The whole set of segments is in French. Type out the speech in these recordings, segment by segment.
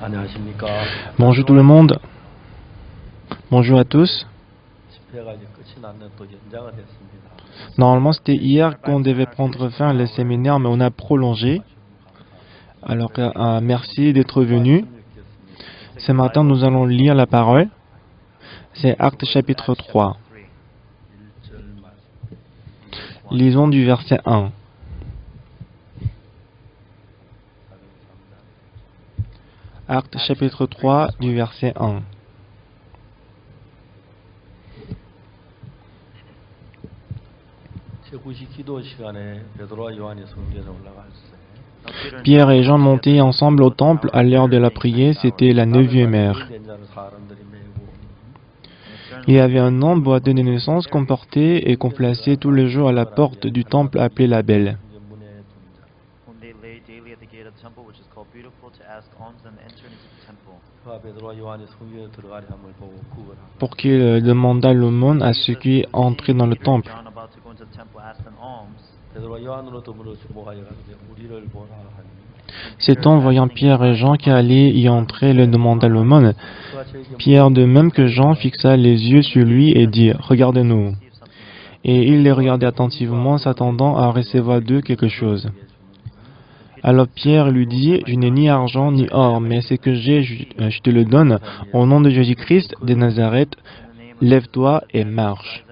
안녕하십니까. Bonjour tout le monde, bonjour à tous. 집회가 이제 끝이 났는데 또 연장을 했습니다. Normalement c'était hier qu'on devait prendre fin le séminaire, mais on a prolongé. Alors merci d'être venu. Ce matin nous allons lire la parole. C'est Actes chapitre 3. Lisons du verset 1. Actes chapitre 3 du verset 1. 제9시 기도 시간에 베드로와 요한이 성전에 올라갔어요. Pierre et Jean montaient ensemble au temple à l'heure de la prière, c'était la 9e heure. Il y avait un homme boiteux de naissance qu'on portait et qu'on plaçait tous les jours à la porte du temple appelé la Belle, pour qu'il demandât l'aumône à ceux qui entraient dans le temple. Cet homme, voyant Pierre et Jean qui allaient y entrer, leur demanda l'aumône. Pierre, de même que Jean, fixa les yeux sur lui et dit « Regarde-nous ». Et il les regardait attentivement, s'attendant à recevoir d'eux quelque chose. Alors Pierre lui dit « Je n'ai ni argent ni or, mais ce que j'ai, je te le donne. Au nom de Jésus-Christ de Nazareth, lève-toi et marche. »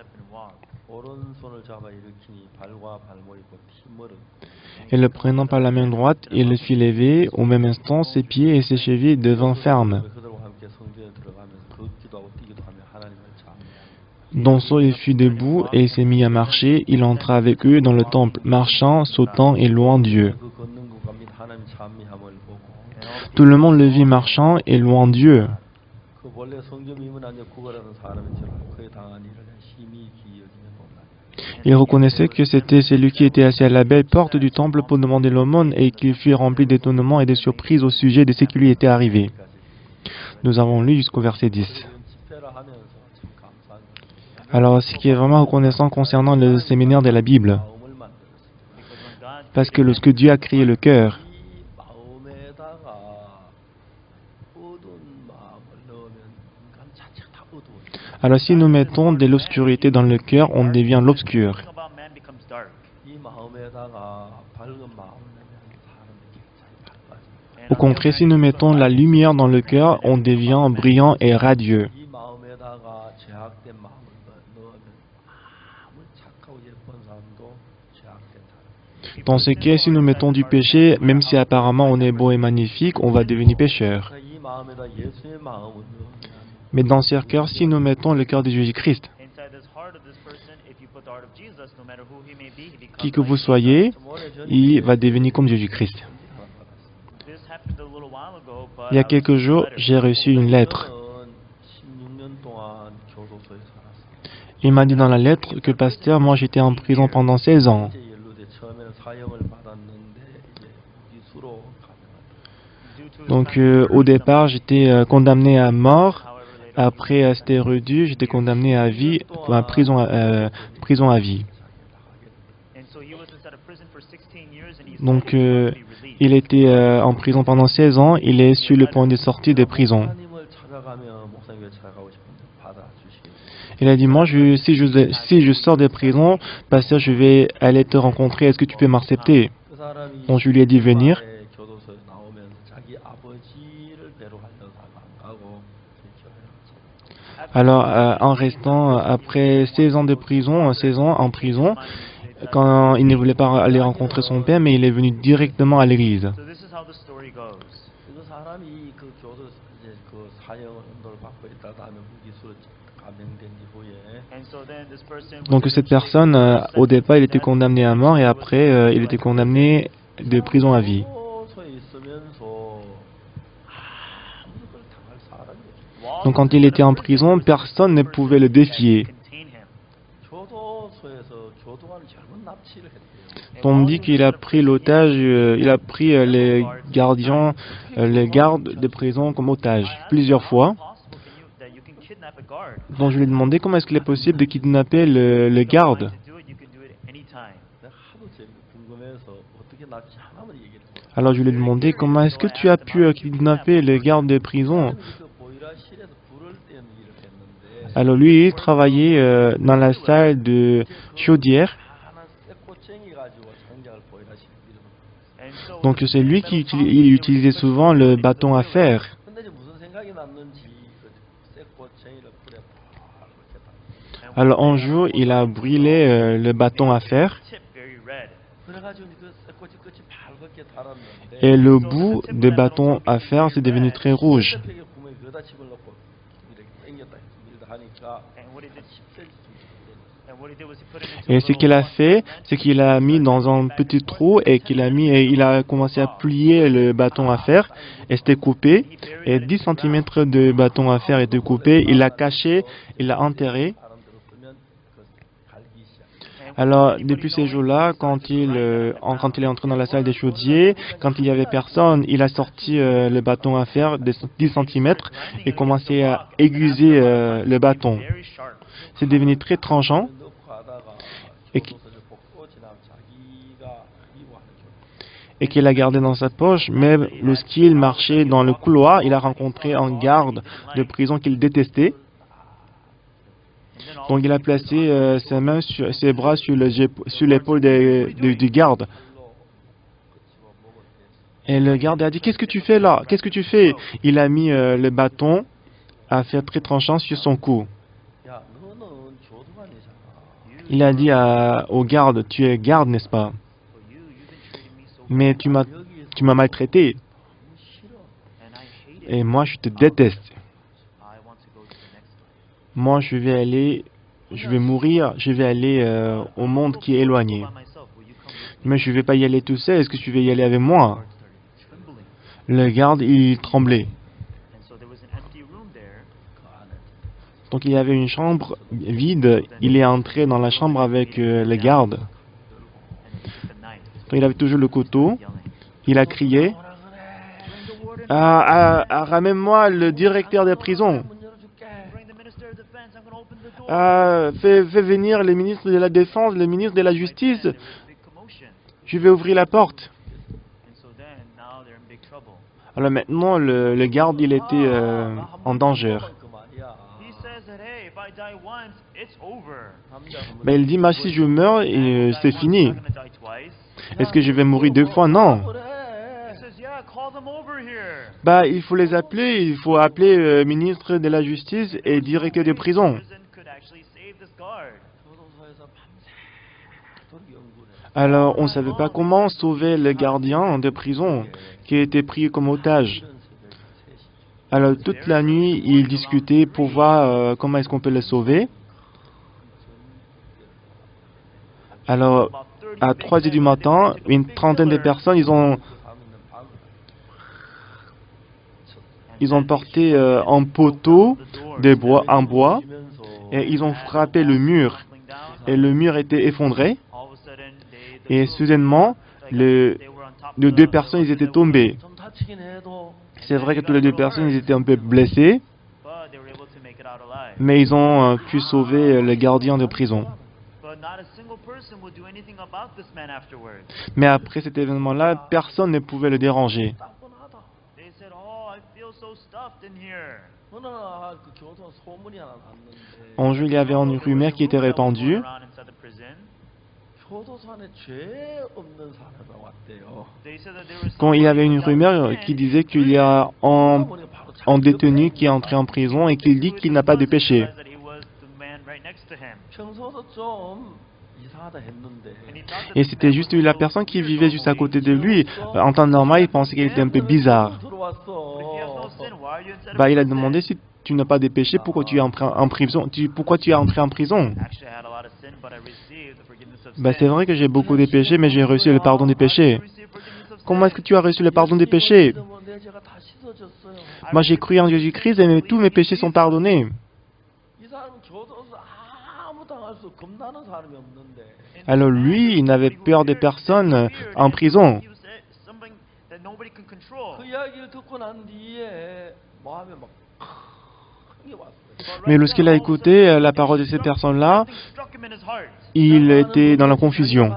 Et le prenant par la main droite, il le fit lever. Au même instant, ses pieds et ses chevilles devinrent fermes. Dansant, il fut debout et il s'est mis à marcher. Il entra avec eux dans le temple, marchant, sautant et louant Dieu. Tout le monde le vit marchant et louant Dieu. Il reconnaissait que c'était celui qui était assis à la belle porte du temple pour demander l'aumône et qu'il fut rempli d'étonnement et de surprise au sujet de ce qui lui était arrivé. Nous avons lu jusqu'au verset 10. Alors, ce qui est vraiment reconnaissant concernant le séminaire de la Bible, parce que lorsque Dieu a créé le cœur, alors si nous mettons de l'obscurité dans le cœur, on devient l'obscur. Au contraire, si nous mettons la lumière dans le cœur, on devient brillant et radieux. Dans ce cas, si nous mettons du péché, même si apparemment on est beau et magnifique, on va devenir pécheur. Mais dans ce cœur, si nous mettons le cœur de Jésus-Christ, qui que vous soyez, il va devenir comme Jésus-Christ. Il y a quelques jours, j'ai reçu une lettre. Il m'a dit dans la lettre que, pasteur, moi j'étais en prison pendant 16 ans. Donc au départ, j'étais condamné à mort. Après, c'était réduit, j'étais condamné à vie, à prison à vie. Donc il était en prison pendant 16 ans, il est sur le point de sortir de prison. Il a dit, moi, si je sors de prison, pasteur, je vais aller te rencontrer, est-ce que tu peux m'accepter? Donc je lui ai dit venir. Alors, en restant après 16 ans de prison, 16 ans en prison, quand il ne voulait pas aller rencontrer son père, mais il est venu directement à l'église. Donc cette personne, au départ, il était condamné à mort et après, il était condamné de prison à vie. Donc quand il était en prison, personne ne pouvait le défier. On me dit qu'il a pris l'otage, il a pris les gardiens, les gardes de prison comme otages plusieurs fois. Donc je lui ai demandé comment est-ce qu'il est possible de kidnapper le garde. Alors je lui ai demandé comment est-ce que tu as pu kidnapper les gardes de prison. 그 보일러실에서 불을 떼는 일을 했는데 Alors lui, il travaillait dans la salle de chaudière. 하나 쇠꼬챙이 가지고 장작을 보일러실에 밀어넣고. Donc c'est lui qui il utilisait souvent le bâton à fer. 근데 이제 무슨 생각이 났는지 그 쇠꼬챙이를 불에 팍 이렇게 다. Alors un jour, il a brûlé le bâton à fer 그래가지고 그 쇠꼬치 끝이 밝게 달았는데. et le bout de bâton à fer s'est devenu très rouge. 쇠팩에 구멍에 그다 집을 넣고 이렇게 당겼다 밀다 하니까 10cm Et ce qu'il a fait, c'est qu'il a mis dans un petit trou et il a commencé à plier le bâton à fer et c'était coupé. Et 10 cm de bâton à fer était coupé. Il l'a caché, il l'a enterré. Alors, depuis ces jours-là, quand il est entré dans la salle des chaudiers, quand il n'y avait personne, il a sorti le bâton à fer de 10 cm et commencé à aiguiser le bâton. C'est devenu très tranchant et qu'il a gardé dans sa poche. Mais lorsqu'il marchait dans le couloir, il a rencontré un garde de prison qu'il détestait. Donc il a placé ses bras sur l'épaule du garde. Et le garde a dit, qu'est-ce que tu fais là? Qu'est-ce que tu fais? Il a mis le bâton à fer très tranchant sur son cou. Il a dit au garde, tu es garde, n'est-ce pas? Mais tu m'as maltraité. Et moi, je te déteste. Moi, je vais mourir, je vais aller au monde qui est éloigné. Mais je ne vais pas y aller tout seul, est-ce que tu veux y aller avec moi? Le garde, il tremblait. Donc il y avait une chambre vide, il est entré dans la chambre avec le garde. Donc, il avait toujours le couteau, il a crié, ramène-moi le directeur des prisons. Fais venir le ministre de la Défense, le ministre de la Justice. Je vais ouvrir la porte. Alors maintenant, le garde, il était en danger. Mais il dit, si je meurs, c'est fini. Est-ce que je vais mourir 2 fois? Non. Il faut les appeler, il faut appeler le ministre de la Justice et directeur de prison. Alors, on ne savait pas comment sauver le gardien de prison qui a été pris comme otage. Alors, toute la nuit, ils discutaient pour voir comment est-ce qu'on peut le sauver. Alors, à 3 heures du matin, une trentaine de personnes, ils ont porté un poteau en bois et ils ont frappé le mur. Et le mur était effondré. Et soudainement, les 2 personnes, ils étaient tombées. C'est vrai que toutes les 2 personnes, ils étaient un peu blessées, mais ils ont pu sauver le gardien de prison. Mais après cet événement-là, personne ne pouvait le déranger. Un jour, il y avait une rumeur qui était répandue. Quand il y avait une rumeur qui disait qu'il y a un détenu qui est entré en prison et qu'il dit qu'il n'a pas de péché. Et c'était juste la personne qui vivait juste à côté de lui. En temps normal, il pensait qu'il était un peu bizarre. Il a demandé, si tu n'as pas de péché, pourquoi tu es entré en prison? Pourquoi tu es entré en prison? C'est vrai que j'ai beaucoup de péchés, mais j'ai reçu le pardon des péchés. Comment est-ce que tu as reçu le pardon des péchés? Moi, j'ai cru en Jésus-Christ et tous mes péchés sont pardonnés. Alors lui, il n'avait peur de personne en prison. Mais lorsqu'il a écouté la parole de ces personnes-là, il était dans la confusion.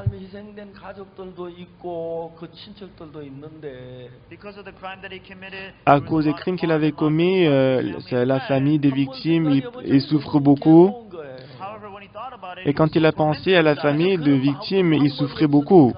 가족들도 있고 그 친척들도 있는데 Because of the crime that he committed, À there was cause a des lot of crimes qu'il avait harm commis, on c'est la famille des 한번 victimes, 생각해보니까 il souffre 너무 beaucoup. 괴로운 거예요. However, when he thought about it, Et he quand was il so a pensé à la tormented famille inside. de victimes, il souffrait beaucoup.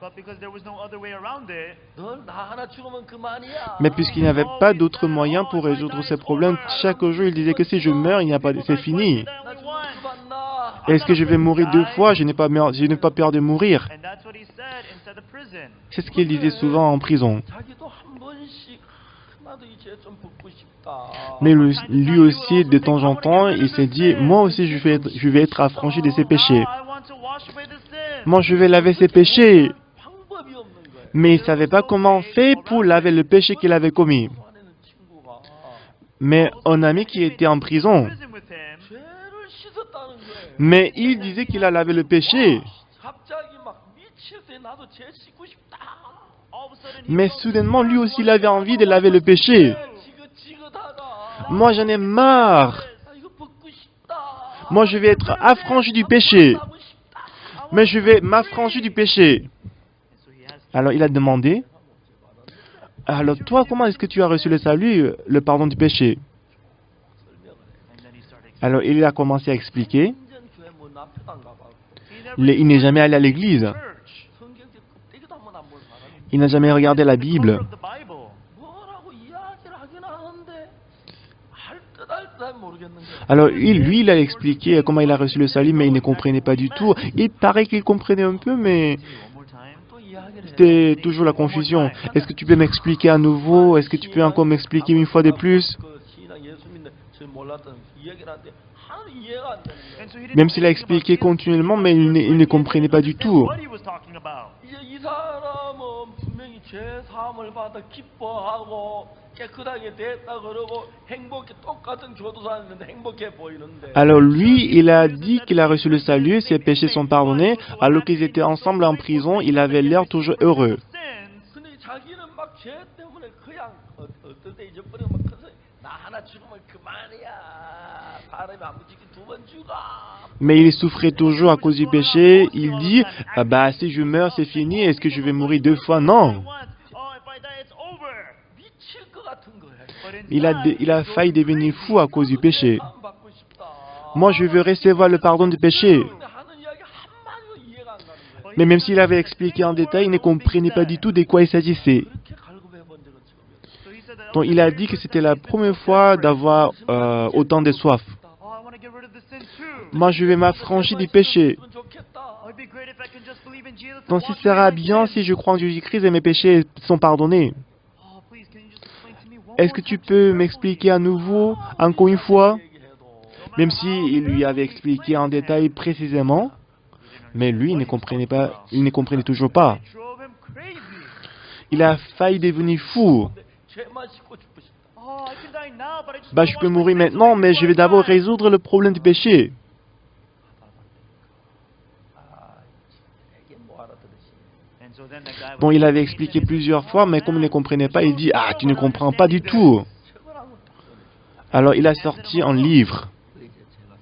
But because there was no other way around it, 널나 하나 죽으면 그만이야. Mais puisqu'il n'y avait pas d'autre moyen pour résoudre ces problèmes, chaque jour il disait que si je meurs, il n'y a pas, c'est fini. 나 죽으면 그만나. Est-ce que je vais mourir 2 fois? Je n'ai pas peur de mourir. and that's what he said inside the prison. C'est ce qu'il disait souvent en prison. 자기도 한 번씩 나도 이제 좀 붙고 싶다. Mais lui aussi, de temps en temps, il s'est dit, moi aussi je vais être affranchi de ces péchés. Now I want to wash away the sin. Moi je vais laver ses péchés. 방법이 없는 거예요. Mais il ne savait pas comment faire pour laver le péché qu'il avait commis. 안에는 친구가 Mais un ami qui était en prison, Prison with him. 죄를 씻었다는 거예요. mais il disait qu'il a lavé le péché. 갑자기 막 미칠 때 나도 죄 씻고 싶다. All of a sudden, he Mais felt soudainement, lui aussi, il avait envie de laver le péché. 지긋지긋하다. Moi, j'en ai marre. 아, 이거 벗고 싶다. Moi, je vais être affranchi du péché. 하고 싶다. Mais je vais m'affranchir du péché. so he asked, Alors, il a demandé, alors toi, comment est-ce que tu as reçu le salut, le pardon du péché? and then he started. Alors, il a commencé à expliquer. 완전 교회 문 앞에도 안 가봐. Il n'est jamais allé à l'église. Church. 성경 껍데기도 한번 안 본 사람이 Il n'a jamais regardé la Bible. Cover of the Bible. 뭐라고 이야기를 하긴 하는데 할 듯 할 듯 모르겠는 거야. Alors, lui, il a expliqué comment il a reçu le salut, mais il ne comprenait pas du tout. Il paraît qu'il comprenait un peu, mais One more time. 또 이야기를 해. c'était toujours la confusion. Est-ce que tu peux m'expliquer à nouveau? Est-ce que tu peux encore m'expliquer une fois de plus? 그 신앙 예수 믿는 저 몰랐던 이야기를 하는데 하나도 이해가 안 되는 거야. And so he didn't Même know s'il a anything about expliqué Jesus. continuellement, mais il ne comprenait pas du tout. What he was talking about. 이제 이 사람은 분명히 죄 사함을 받아 기뻐하고 깨끗하게 됐다 그러고 행복해 똑같은 교도소였는데 행복해 보이는데 Alors lui, il a dit qu'il a reçu le salut, ses péchés sont pardonnés, alors qu'ils étaient ensemble en prison, il avait l'air toujours heureux. Sins. 근데 자기는 막 죄 때문에 그냥 어떨 때 잊어버리고 막 커서 나 하나 죽으면 그만이야 사람이 안 붙이기 두 번 죽어 Mais il souffrait toujours à cause du péché. Il dit, ah bah si je meurs, c'est fini, est-ce que je vais mourir 2 fois? Non. Oh, if I die, it's over. 미칠 것 같은 거야 But Il a failli devenir fou à cause du péché. 안 받고 싶다 Moi, je veux recevoir le pardon du péché. 근데 하는 이야기 한마디도 이해가 안 가는 거야 Mais même s'il avait expliqué en détail, il ne comprenait pas du tout de quoi il s'agissait. 그렇게 갈급해 본 적은 처음이었어 So he said that, Donc il a dit que c'était la première fois d'avoir autant de soif. oh, I want to get rid of the sin too. Moi, je vais m'affranchir du péché. 있으면 좋겠다 Oh, it'd be great if I can just believe in Jesus. and Donc, wash ce away sera my bien sins. si je crois en Jésus-Christ et mes péchés sont pardonnés. Oh, please, can you just explain to me one Est-ce more que tu time peux carefully? m'expliquer à nouveau, encore une fois? 얘기해도 Même si il lui avait expliqué en détail précisément, mais lui, il ne comprenait pas, il ne comprenait toujours pas. It drove him crazy. Il a failli devenir fou. 근데 죄만 씻고 죽고 싶다 Oh, I can die now, but I just Bah, wanna je peux wash my mourir sins maintenant, away mais je before vais I d'abord die. résoudre le problème du péché. 아 이게 뭐 알아들으시 And so then that guy Bon, was il avait so expliqué amazed. plusieurs fois, mais comme il ne comprenait pas, il dit, ah, tu ne comprends pas du tout. 최고라고 Alors, il a sorti un livre. 이제 제가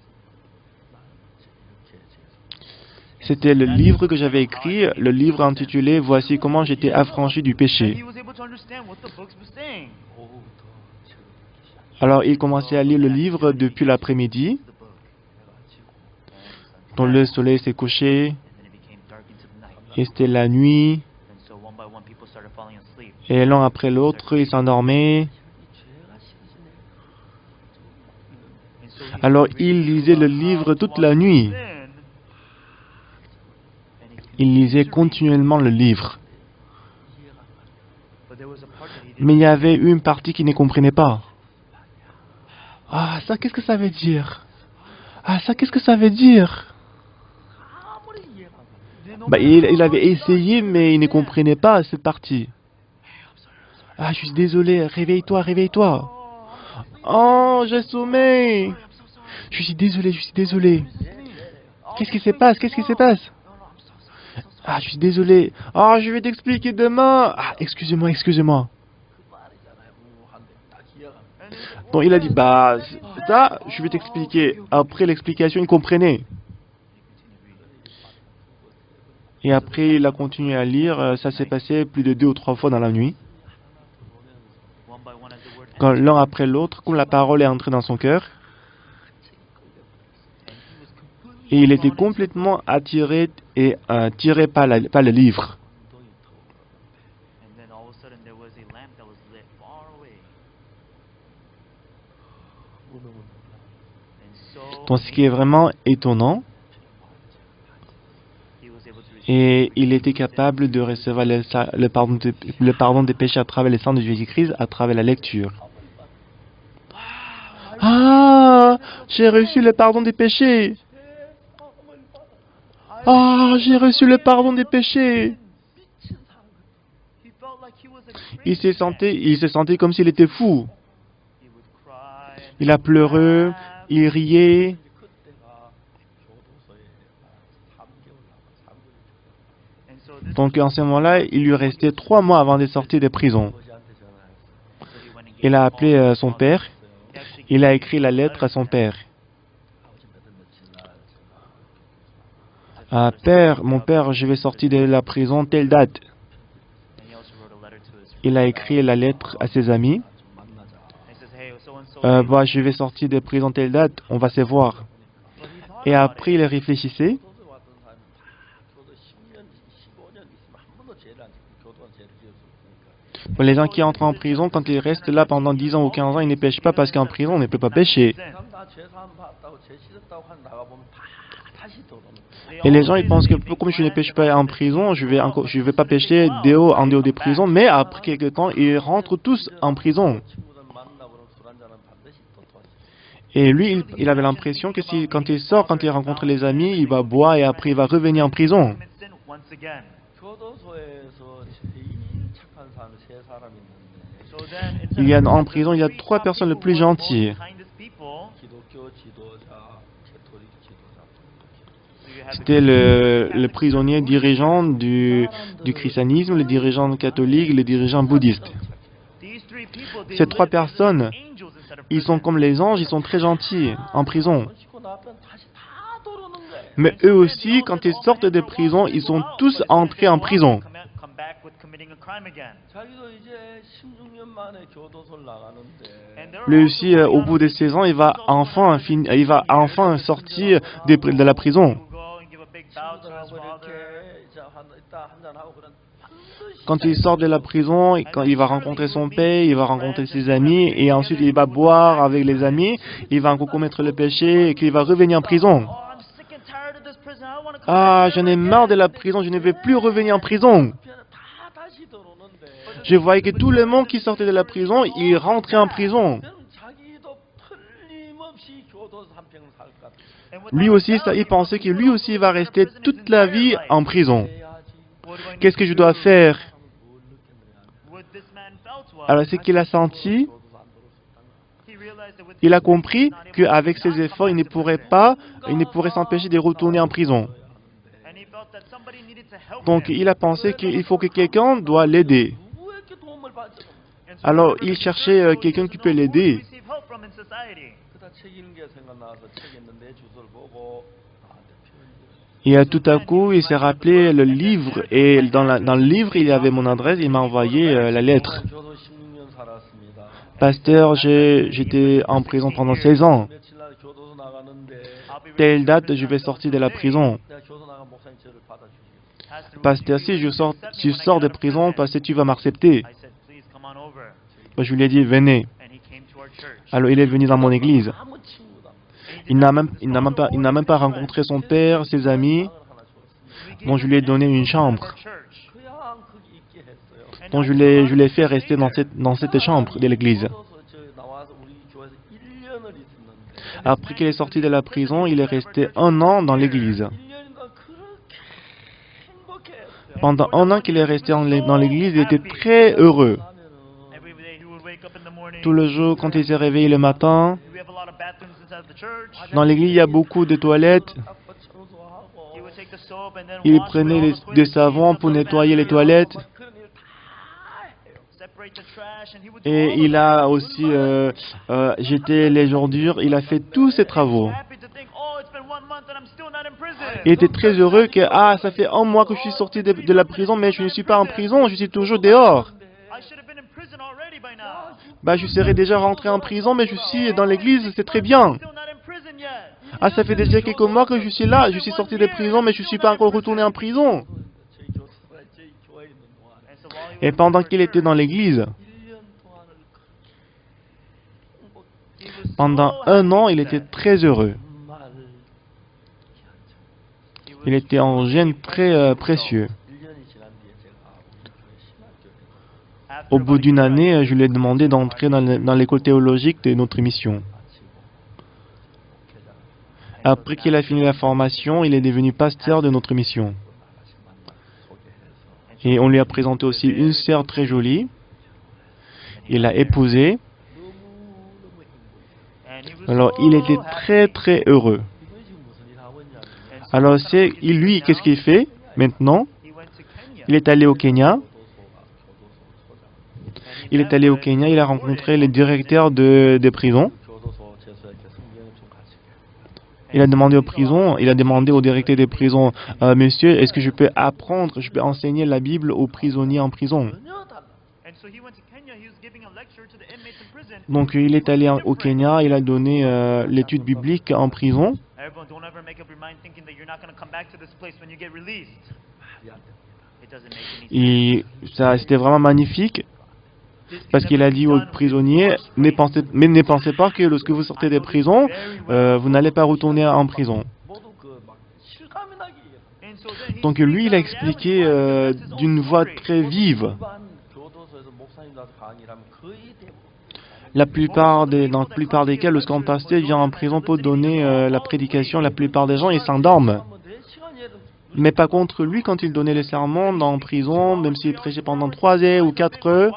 이렇게 C'était le livre que j'avais écrit, le livre intitulé Voici comment j'étais affranchi du And péché. he was able to understand what the books were saying. 오후부터 책을 읽기 시작 Alors, il commençait à lire le livre depuis l'après-midi, The book. 해가지고 quand le soleil s'est couché, And then it became dark into the night. et c'était la nuit, And so one by one people started falling asleep. et l'un après l'autre, il s'endormait. 이 죄가 싫어지네 And so he Alors, started il reading lisait le about how livre to toute wash la away nuit. sin. And he Il lisait continued to read. continuellement le livre. 이해가 안 가죠 But there was a part that he didn't Mais il y avait une partie qu'il ne comprenait pas. Ah, ça, qu'est-ce que ça veut dire? Ah, ça, qu'est-ce que ça veut dire? 아무리 이해가 안 가죠 No Bah, matter il how avait much he essayé, learned, mais il ne he comprenait pas cette partie. Ah, je suis désolé, réveille-toi, réveille-toi. Oh, j'ai sommeil. Je suis désolé, je suis désolé. Qu'est-ce qui se passe? Qu'est-ce qui se passe? Ah, je suis désolé. Oh, je vais t'expliquer demain. Ah, excusez-moi, excusez-moi. 그 말이잖아요 한데 딱 이해가 안 가요 Donc il a dit, bah, ça, je vais t'expliquer. Après l'explication, il comprenait. Et après, il a continué à lire. Ça s'est passé plus de 2 ou 3 fois dans la nuit. One by one, as the word Quand entered, l'un après l'autre, comme la parole est entrée dans son cœur, and he was completely et il était drawn into the book. complètement attiré et tiré par le livre. And then all of a sudden there was a lamp that was lit far away. And so Donc, ce qui est vraiment étonnant, he was able to receive et il était capable de recevoir le pardon des péchés à travers le sang de Jésus-Christ, à travers la lecture. Ah, j'ai reçu le pardon des péchés. Ah, j'ai reçu le pardon des péchés. he felt like he was a Il crazy man. se sentait comme s'il était fou. He would cry and Il a pleuré, laugh. il riait. And so this Donc en ce moment-là, il lui restait 3 mois avant de sortir de prison. so he went and gave Il a him appelé all his son father. père. He actually Il a gave écrit la lettre à son père. Ah, Père, mon père, je vais sortir de la prison telle date. and he also wrote a letter to his Il a écrit la lettre à ses amis. and he says, hey, so and so Bah, je vais sortir de prison telle date, on va se voir. but he thought Et about après, it. il réfléchissait. 교도소 왔던 사람이 다 교도 10년, 15년 있으면 한 번도 죄를 안 짓고 교도관 죄를 지었으니까. Bon, les gens qui entrent en prison, quand ils restent là pendant 10 ans ou 15 ans, ils ne pêchent pas parce qu'en prison, on ne peut pas pêcher. 사람 다 죄사함 받았다고 죄 씻었다고 한 나가보면 다 다시 들어오는 거야. Et les gens, ils pensent que comme je ne pêche pas en prison, je vais pas pêcher en dehors des prisons. Mais après quelques temps, ils rentrent tous en prison. 친구들 만나고 그러면 술 한잔은 반드시 또 도와줘. Et lui, il avait l'impression que si, quand il sort, quand il rencontre les amis, il va boire et après il va revenir en prison. Commit sin once again. 교도소에서 제일 착한 사람이 세 사람이 있는데 So then, Il y a en prison, il y a 3 personnes les plus gentilles. 기독교 지도자, 캐토릭 지도자. C'était le prisonnier dirigeant du christianisme, le dirigeant catholique, le dirigeant bouddhiste. Ces 3 personnes, ils sont comme les anges, ils sont très gentils en prison. 씻고 나면 다시 다 들어오는 거야. Mais eux aussi, quand ils sortent de prison, ils sont tous entrés en prison. 자기도 이제 16년 만에 교도소를 나가는데 Lui aussi, au bout de 16 ans, il va enfin sortir de la prison. 친구들하고 이렇게 이제 이따 한잔하고 그런 반드시 Quand il sort de la prison, quand il va rencontrer son père, il va rencontrer ses amis, et ensuite il va boire avec les amis, il va encore commettre le péché, et qu'il va revenir en prison. Ah, j'en ai marre de la prison, je ne veux plus revenir en prison. 다 다시 들어오는데 Je voyais que tout le monde qui sortait de la prison, il rentrait en prison. 그럼 자기도 틀림없이 교도소 한평 살 것 같아. Lui aussi, il pensait que lui aussi va rester toute la vie en prison. 해야지. Qu'est-ce que je dois faire? 뭘 느꼈느냐. Alors, ce qu'il a senti, il a compris qu'avec ses efforts, il ne pourrait s'empêcher de retourner en prison. Donc, il a pensé qu'il faut que quelqu'un doit l'aider. 누구에게 도움을 받지? Alors, il cherchait quelqu'un qui peut l'aider. 그다 책 읽는 게 생각나서 책 읽는 내 주소를 보고 나한테 표현이 Et tout à coup, il s'est rappelé le livre. Et dans le livre, il y avait mon adresse. Il m'a envoyé la lettre. 교도 16년 살았습니다. Pasteur, j'étais en prison pendant 16 ans. 며칠 날 교도소 나가는데 Telle date, je vais sortir de la prison. 내가 교도 나간 목사님 저를 받아주시겠어요? Pasteur, si je sors de prison, pasteur, tu vas m'accepter. Moi, je lui ai dit, venez. Alors, il est venu dans mon église. 아무 친구도 안 Il n'a même pas rencontré son père, ses amis. Bon, je lui ai donné une chambre. 그냥 거기 있게 했어요. Donc, je l'ai fait rester dans cette chambre de l'église. 교도소 저 나와서 우리 교회에서 1년을 있었는데 Après qu'il est sorti de la prison, il est resté 1 an dans l'église. 1년간 그렇게 행복했어요. Pendant 1 an qu'il est resté dans l'église, il était très heureux. Tout le jour, quand il s'est réveillé le matin, dans l'église, il y a beaucoup de toilettes. 닦고 청소하고 Il prenait des savons pour nettoyer les toilettes. 그런 일 다 해요. Et il a aussi jeté les ordures. Il a fait tous ces travaux. Il était très heureux que, ah, ça fait un mois que je suis sorti de la prison, mais je ne suis pas en prison, je suis toujours dehors. I should have been in prison already by now. Bah, je serais déjà rentré en prison, mais je suis dans l'église, c'est très bien. Still not in prison yet. Ah, ça fait déjà quelques mois que je suis là, je suis sorti de prison, mais je ne suis pas encore retourné en prison. 저희 교수가 저희 교회에 있는 동안에 And so while he was Et pendant qu'il était dans l'église, 1년 동안을 he was pendant so un an, happy il était très heureux. 정말 he was Il était en gène très précieux. 1년이 지난 뒤에 제가 우리 교회 신학교에 after Au bout about a d'une year, année, je lui ai demandé d'entrer dans l'école théologique de notre mission. 마치고 목회자 Après qu'il a fini la formation, il est devenu pasteur de notre mission. 나가신 만남 소개해서 Et on lui a présenté aussi une sœur très jolie. Il l'a épousée. 너무너무 행복해요. and he was Alors, so il était très happy. très heureux. 이분이 지금 무슨 일 하고 있냐면 And so Alors, what kind of work he's lui, doing qu'est-ce now? qu'il fait maintenant? He went to Kenya. Il est allé au Kenya. 교도소 소장 And he Il est met allé au with Kenya, il a the rencontré warden les of the directeurs des prisons. 교도소 재수에게 성경을 좀 가르치게. Il a demandé aux prisons, il a demandé au directeur des prisons, Monsieur, est-ce que je peux apprendre, je peux enseigner la Bible aux prisonniers en prison? 전혀 달라. And so he went to Kenya. He was giving a lecture to the inmates in prison. Donc il est allé au Kenya, il a donné l'étude biblique en prison. Everyone, don't ever make up your mind thinking that you're not going to come back to this place when you get released. 말이 안 됩니다. It doesn't make any sense. Et ça, c'était vraiment magnifique This can parce qu'il never a be dit aux done with prisonniers, force ne pensez pas que lorsque vous sortez des prisons, vous n'allez pas retourner en prison. 모두 그 막 실감이 나게 얘기해요. And so then he Donc speaks lui, il a out expliqué reality. That's his own d'une voix story. très vive. 일반 교도소에서 목사님 나서 강의를 하면 거의 대부분 Dans la plupart des cas, lorsqu'un pasteur vient en prison pour donner la prédication, la plupart des gens, ils s'endorment. Mais par contre, lui, quand il donnait les sermons en prison, même s'il prêchait pendant 3 heures ou 4 heures,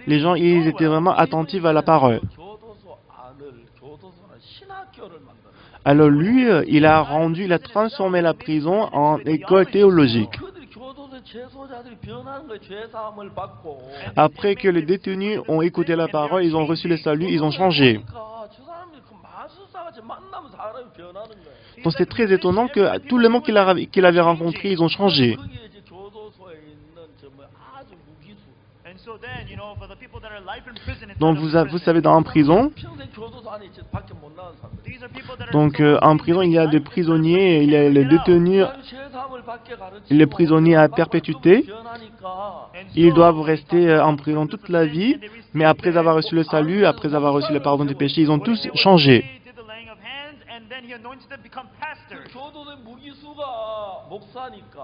les gens, ils étaient vraiment attentifs à la parole. 교도소 안을 교도소는 신학교를 만들어. Alors lui, il a transformé la prison en école théologique. 그들이 교도소 재소자들이 변하는 거예요. 죄 사함을 받고. Après que les détenus ont écouté la parole, ils ont reçu le salut, ils ont changé. 그러니까 저 사람들이 그 마술사같이 만나면 사람이 변하는 거예요. Donc c'est très étonnant que tous les gens qu'il avait rencontrés, ils ont changé. 거기에 이제 교도소에 있는 정말 아주 무기수. And so then, you know, for the people that are life in prison, Donc vous savez, dans en prison, 평생 교도소 안에 있지 밖에 못 나간 사람들. these are people that are donc so en prison, il y a des prisonniers, il y a les détenus, les prisonniers à perpétuité. Ils doivent rester en prison toute la vie, mais après avoir reçu le salut, après avoir reçu le pardon des péchés, ils ont tous changé. did the laying of hands, and then he anointed them to become pastors. 교도소의 무기수가 목사니까.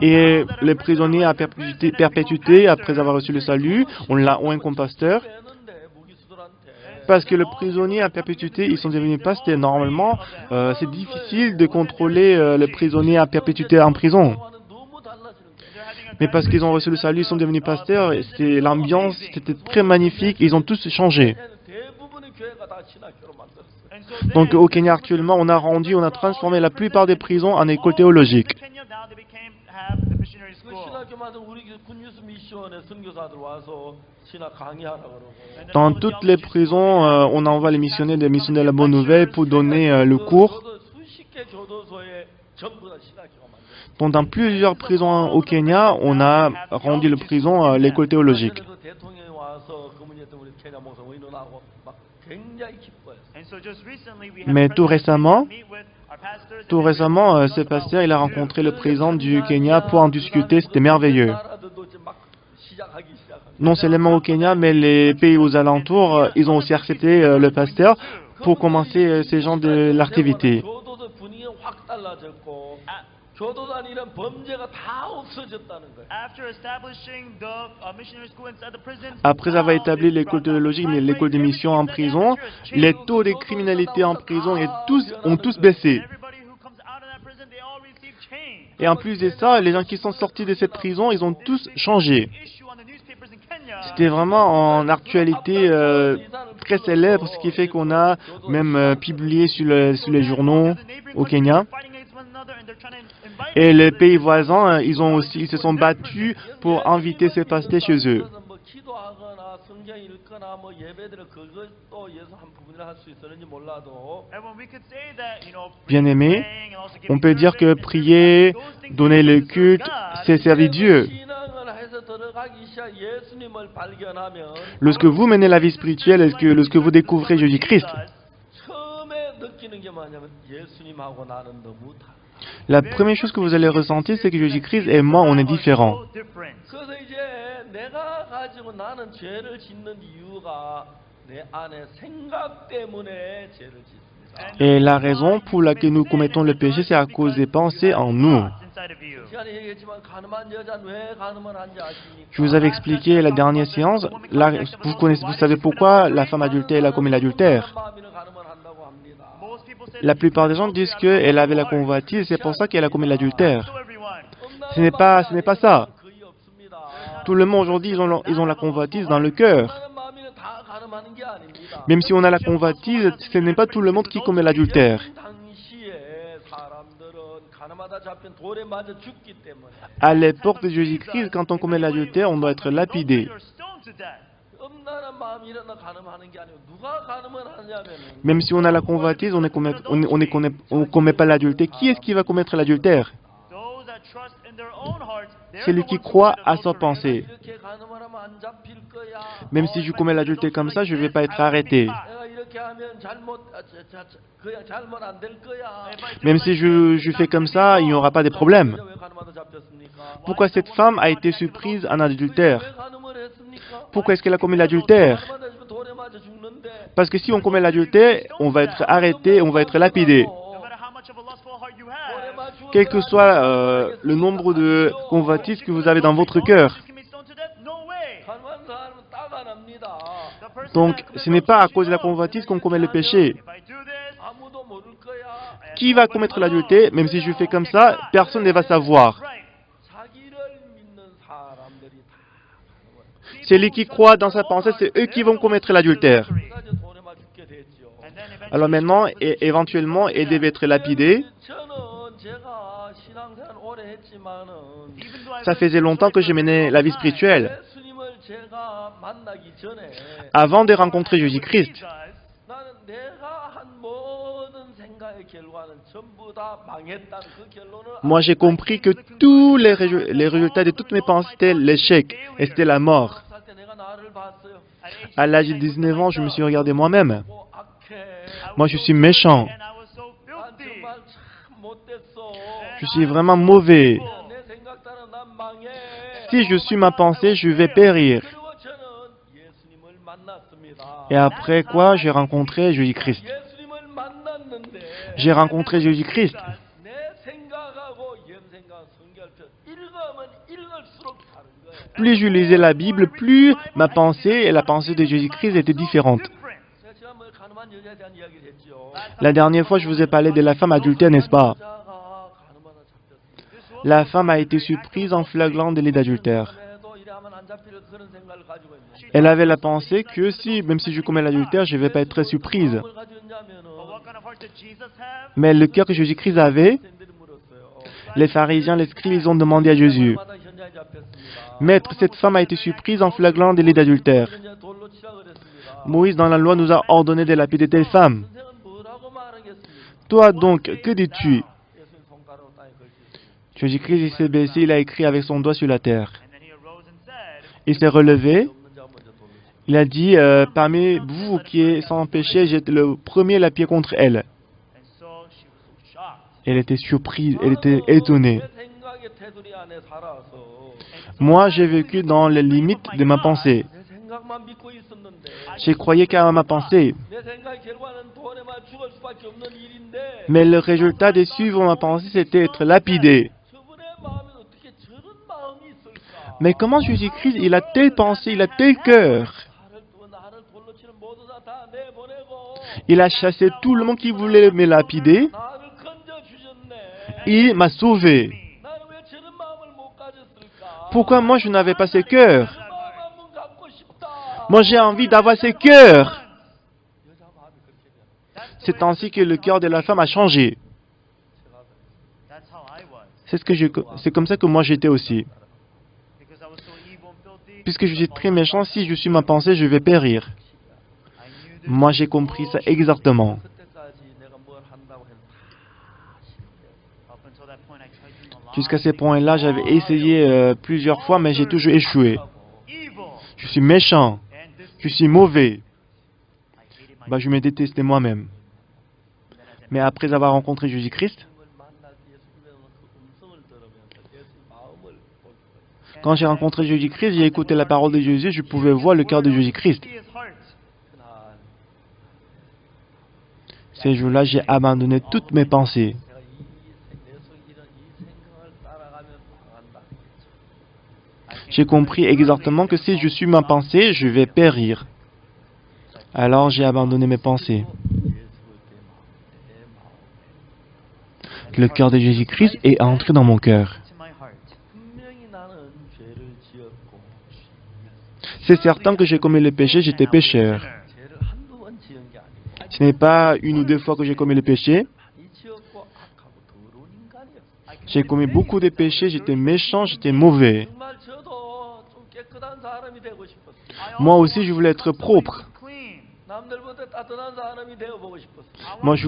Et les prisonniers à perpétuité, après avoir reçu le salut, on l'a oint comme pasteur. 빼는데 무기수들한테. Parce que les prisonniers à perpétuité, ils sont devenus pasteurs. Normalement, c'est difficile de contrôler les prisonniers à perpétuité en prison. 너무 달라지는 거예요. Mais parce qu'ils ont reçu le salut, ils sont devenus pasteurs. Et l'ambiance, c'était très magnifique. Ils ont tous changé. 대부분의 교회가 다 신학교로 만들었어요. And so then, Donc au Kenya actuellement, on a transformé la plupart des prisons en écoles théologiques. in Kenya now they have the missionary 그 school. 신학교 만든 우리 군유스 미션에 선교사들 와서 신학 강의하라 그러고. And then Dans all the toutes les theology prisons, on envoie les missionnaires de la bonne nouvelle pour donner le cours. 수십 개 교도소에 전부 다 신학교가 만들었어요. Donc dans plusieurs prisons au Kenya, on a rendu les prisons l'école théologique. 그 대통령이 와서 거문했던 우리 케냐 목사 의논하고 막 굉장히 기뻐했어요. And so just recently we had Mais the tout president récemment, meet with our pastors and Tout they récemment, were ce talking pasteur, about il a what to do. rencontré le président du Kenya pour en discuter. C'était merveilleux. 나라들도 이제 막 시작하기. Non seulement au Kenya, mais les pays aux alentours, ils ont aussi accepté le pasteur pour commencer ces gens de l'activité. 교도소 분위기가 확 달라졌고 교도소 안에 이런 범죄가 다 없어졌다는 거예요. After establishing the missionary school inside the prison, Après avoir établi l'école théologique, mais l'école de mission en prison, les taux de criminalité en prison ont tous baissé. everybody who comes out of that prison, they all receive change. Et en plus de ça, les gens qui sont sortis de cette prison, ils ont tous changé. Issue on the newspapers in Kenya. C'était vraiment en actualité très célèbre, ce qui fait qu'on a même publié sur les journaux au Kenya. Et les pays voisins, ils se sont battus pour inviter ces pasteurs chez eux. 그래서 뭐 기도하거나 뭐 성경 읽거나 뭐 예배드려 그것도 예수 한 부분이라 할 수 있었는지 몰라도 Everyone, we could say that, Bien-aimés, praying and also on giving peut dire que service and prier, those things donner le serve culte, God. c'est servir Dieu. 신앙을 해서 들어가기 시작 예수님을 발견하면 Lorsque vous menez la vie spirituelle, lorsque vous découvrez Jésus-Christ, 처음에 느끼는 게 뭐냐면 예수님하고 나는 너무 달라. la première chose que vous allez ressentir, c'est que Jésus-Christ et moi, on est différents. 그래서 이제 내가 가지고 나는 죄를 짓는 이유가 내 안에 생각 때문에 죄를 짓습니다. Et la raison pour laquelle nous commettons le péché, c'est à cause des pensées en nous. 시간에 얘기했지만 가늠한 여자는 왜 가늠을한지 아십니까? Je vous avais expliqué la dernière séance, vous savez pourquoi la femme adultère elle a commis l'adultère. 마음이는 가늠을 한다고 합니다. La plupart des gens disent qu'elle avait la convoitise, c'est pour ça qu'elle a commis l'adultère. Ce n'est pas ça. 거의 없습니다. Tout le monde aujourd'hui, ils ont la convoitise dans le cœur. 다른 마음이는 다 가늠하는 게 아닙니다. Même si on a la convoitise, ce n'est pas tout le monde qui commet l'adultère. 당시에 사람들은 가늠하다 잡힌 돌에 맞아 죽기 때문에 À l'époque de Jésus-Christ, quand on commet l'adultère, on doit être lapidé. 엄나는 마음이 일어나 가늠하는 게 아니고 누가 가늠을 하냐면은 Même si on a la convoitise, on ne commet pas l'adultère. Qui est-ce qui va commettre l'adultère? Celui qui croit à sa pensée. 이렇게 가늠을 하면 안 잡힐 거야. Même si je commets l'adultère comme ça, je ne vais pas être arrêté. 내가 이렇게 하면 그냥 잘못 안 될 거야. Même si je fais comme ça, il n'y aura pas de problème. 왜 가늠하다 잡혔습니까? Pourquoi cette femme a été surprise en adultère? 왜 가늠을 했습니까? Pourquoi est-ce qu'elle a commis l'adultère? 가늠하다 잡히면 돌에 맞아 죽는데 Parce que si on commet l'adultère, on va être arrêté, on va être lapidé. Quel que soit le nombre de convoitises que vous avez dans votre cœur. 가늠한 사람은 따가 납니다. Donc, ce n'est pas à cause de la convoitise qu'on commet le péché. 아무도 모를 거야. Qui va commettre l'adultère? Même si je fais comme ça, personne ne va savoir. 자기를 믿는 사람들이 다 Celui qui croit dans sa pensée, c'est eux qui vont commettre l'adultère. 그래서 이제 돌에 맞 죽게 됐죠. Alors maintenant, éventuellement, elle devait être lapidée. 저는 제가 신앙생활 오래 했지만은 Ça faisait longtemps que je menais la vie spirituelle. 예수님을 제가 만나기 전에 Avant de rencontrer Jésus-Christ, 나는 내가 한 모든 생각의 결과는 전부 다 망했다는 그 결론을 moi j'ai compris que tous les résultats de toutes mes pensées étaient l'échec et c'était la mort. 살 때 내가 나를 봤어요. À l'âge de 19 ans, je me suis regardé moi-même. 뭐 악해. Moi, je suis méchant. 난 정말 참 못됐어. Je suis vraiment mauvais. 내 생각 따라 난 망해. Si je suis ma pensée, je vais périr. 그리고 저는 예수님을 만났습니다. Et après quoi, j'ai rencontré Jésus-Christ. 예수님을 만났는데 J'ai rencontré Jésus-Christ. 내 생각하고 영생각 성결편 읽으면 읽을수록 다른 거예요. Plus je lisais la Bible, plus ma pensée et la pensée de Jésus-Christ étaient différentes. 제가 지난번에 가늠한 여자에 대한 이야기를 했죠. La dernière fois, je vous ai parlé de la femme adultère, n'est-ce pas? 여자가 가늠하다 잡혔습니다. La femme a été surprise en flagrant délit d'adultère. 그래도 이래하면 안 잡힐 그런 생각을 가지고 있는. Elle avait la pensée que si, même si je commets l'adultère, je ne vais pas être très surprise. 뭘 가지고 있냐면은 Mais le cœur que Jésus-Christ avait, 선생님들이 물었어요. les pharisiens, les scribes, ils ont demandé à Jésus, 마다 현장에 잡혔습니다. Maître, cette femme a été surprise en flagrant délit d'adultère. 현장에 돌로 치라 그랬습니다. Moïse, dans la loi, nous a ordonné de lapider telle femme. 선생은 뭐라고 말하겠습니까? Toi donc, que dis-tu? 예수님 손가락으로 땅에 걸쳤습니다. Jésus-Christ, il s'est baissé, il a écrit avec son doigt sur la terre. Il s'est relevé, 없는 자가 먼저 돌로 치라. il a dit, parmi vous qui êtes sans péché, j'étais le premier la pied contre elle. Elle était surprise, elle était étonnée. 내 생각의 테두리 안에 살아서 Moi, j'ai vécu dans les limites de ma pensée. 내 생각만 믿고 있었는데 J'ai croyé qu'à ma pensée. 내 생각의 결과는 돌에만 죽을 수밖에 없는 일인데 Mais le résultat de suivre ma pensée, c'était être lapidé. 저분의 마음에 어떻게 저런 마음이 있을까? Mais comment Jésus-Christ, il a telle pensée, il a tel cœur? 나를 돌로 치는 모두 다 내보내고 Il a chassé tout le monde qui voulait me lapider. 나를 건져 주셨네. Il m'a sauvé. 나는 왜 저런 마음을 못 가졌을까? Pourquoi moi je n'avais pas ce cœur? 그 마음 한번 갖고 싶다. Moi j'ai envie d'avoir ce cœur. 여자 마음이 그렇게 돼. C'est ainsi que le cœur de la femme a changé. C'est comme ça que moi j'étais aussi. puisque je suis très méchant, si je suis ma pensée, je vais périr. Moi, j'ai compris ça exactement. 그때까지 내가 뭘 한다고 해도 다 실패. Up until that point, I tried doing a lot. Jusqu'à ce point-là, j'avais essayé plusieurs fois, mais j'ai toujours échoué. Evil. Je suis méchant, And this je suis mauvais. I hated my Bah, je me détestais moi-même. Mais après avoir rencontré Jésus-Christ, 예수님을 만날 때 예수님의 그 음성을 들으면서 예수 마음을 볼 거예요. quand j'ai rencontré Jésus-Christ, j'ai écouté la parole de Jésus, je pouvais voir le cœur de Jésus-Christ. See his heart. 그날 Ces jours-là, j'ai abandonné toutes mes pensées. 내가 내 속에 이런 이 생각을 따라가면 망한다. J'ai compris exactement que si je suis ma pensée, je vais périr. Alors j'ai abandonné mes pensées. Le cœur de Jésus-Christ est entré dans mon cœur. To my heart. 분명히 나는 죄를 지었고 C'est certain que j'ai commis le péché, j'étais pécheur. 죄를 한두 번 지은 게 아니고 Ce n'est pas une ou deux fois que j'ai commis le péché. 많이 지었고 악하고 더러운 인간이었어. J'ai commis beaucoup de péchés, j'étais méchant, j'étais mauvais. 정말 저도 좀 깨끗한 사람이 되고 싶었어. Moi aussi, je voulais être propre. Clean. 남들보다 따뜻한 사람이 되어 보고 싶었어. Moi, je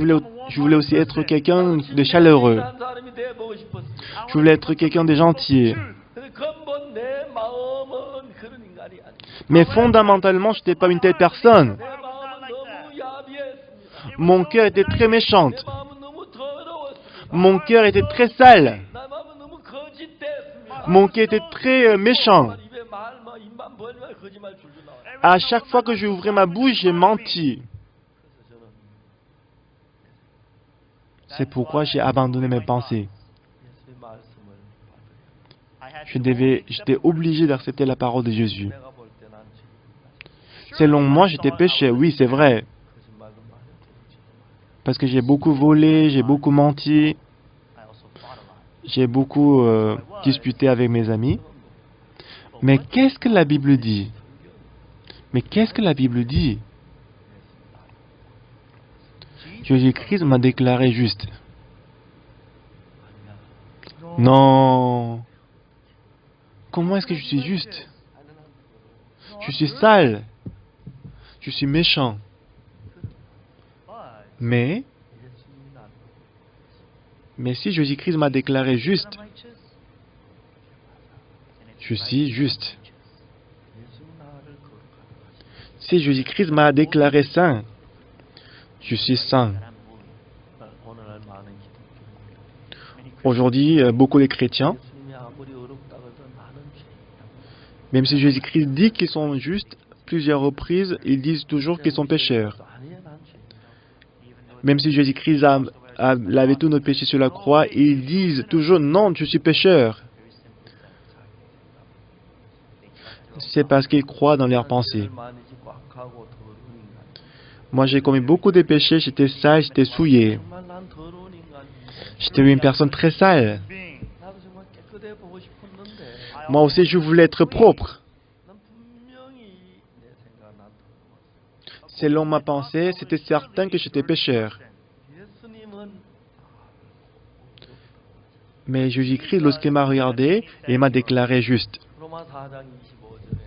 voulais aussi être quelqu'un de chaleureux. 따뜻한 사람이 되어 보고 싶었어. Je voulais être quelqu'un de gentil. 근데 근본 내 마음은 그런 인간이 아니야. Mais fondamentalement, je n'étais pas une telle personne. 내 마음은 너무 야비했습니다. Mon cœur était très méchant. 내 마음은 너무 더러웠습니다. Mon cœur était très sale. 내 마음은 너무 거짓됐습니다. Mon cœur était très méchant. 입에 말 입만 벌면 거짓말 줄줄 나와요. À chaque fois que j'ouvrais ma bouche, j'ai menti. 그래서 저는 C'est pourquoi j'ai abandonné mes pensées. 예수의 말씀을 받으려. J'étais obligé d'accepter la parole de Jésus. 내가 볼 때 난 지금 Selon moi, j'étais péché, oui, c'est vrai. 거짓말도 많이 했고 Parce que j'ai beaucoup volé, j'ai beaucoup menti, I also fought a lot. j'ai beaucoup disputé avec mes amis. Mais qu'est-ce que la Bible dit? Mais qu'est-ce que la Bible dit? Jésus-Christ m'a déclaré juste. Non. Comment est-ce que je suis juste? Je suis sale. Je suis méchant. But Mais 예수님이 나를 Mais si Jésus-Christ m'a déclaré juste, I'm righteous. je suis juste. 예수 나를 거룩하다. Si Jésus-Christ m'a déclaré saint, je suis saint. That I'm holy. 오늘날 많은 기독교 Many Christians Aujourd'hui, beaucoup de chrétiens, 예수님이 아무리 어렵다고 해도 나는 죄인이라고. même si Jésus-Christ dit qu'ils sont justes, plusieurs reprises, ils disent toujours qu'ils sont pécheurs. 아니야 난 죄인이라고. even though Même si Jésus-Christ a lavé tous nos péchés sur la croix, ils disent toujours non, je suis pécheur. very simple that C'est parce qu'ils croient dans leurs pensées. 죄를 많이 짓고 악하고 더러운 인간. Moi, j'ai commis beaucoup de péchés, j'étais sale, j'étais souillé. 정말 난 더러운 인간인데. J'étais une personne très sale. being. 나도 정말 깨끗해 보고 싶었는데. Moi aussi, je voulais être propre. 난 분명히 내 생각 난 더러웠어. Selon ma pensée, c'était certain que j'étais pécheur. 예수님은 Mais Jésus-Christ, lorsqu'il m'a regardé, il m'a déclaré juste. 로마 4장 25절에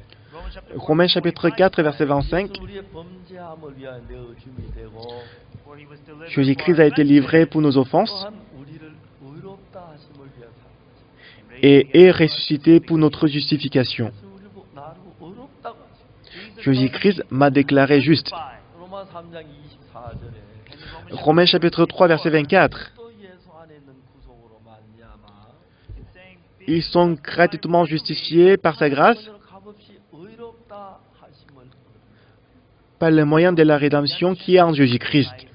Romains chapitre 4, verset 25. 우리의 범죄함을 위하여 내 의심이 되고 Where he was delivered Jésus-Christ for a our été livré pour nos offenses 또한 우리를 의롭다 하심을 위하여 살았다. et est ressuscité pour notre justification. 그래서 우리를 나를 의롭다고 하셨다. Jésus-Christ m'a déclaré juste. 로마 3장 24절에 Romains chapitre 3, verset 24. 또 예수 안에 있는 구속으로 말미암아 Ils sont gratuitement justifiés par sa grâce, 값없이 의롭다 하심을 par le moyen de la rédemption qui est en Jésus-Christ.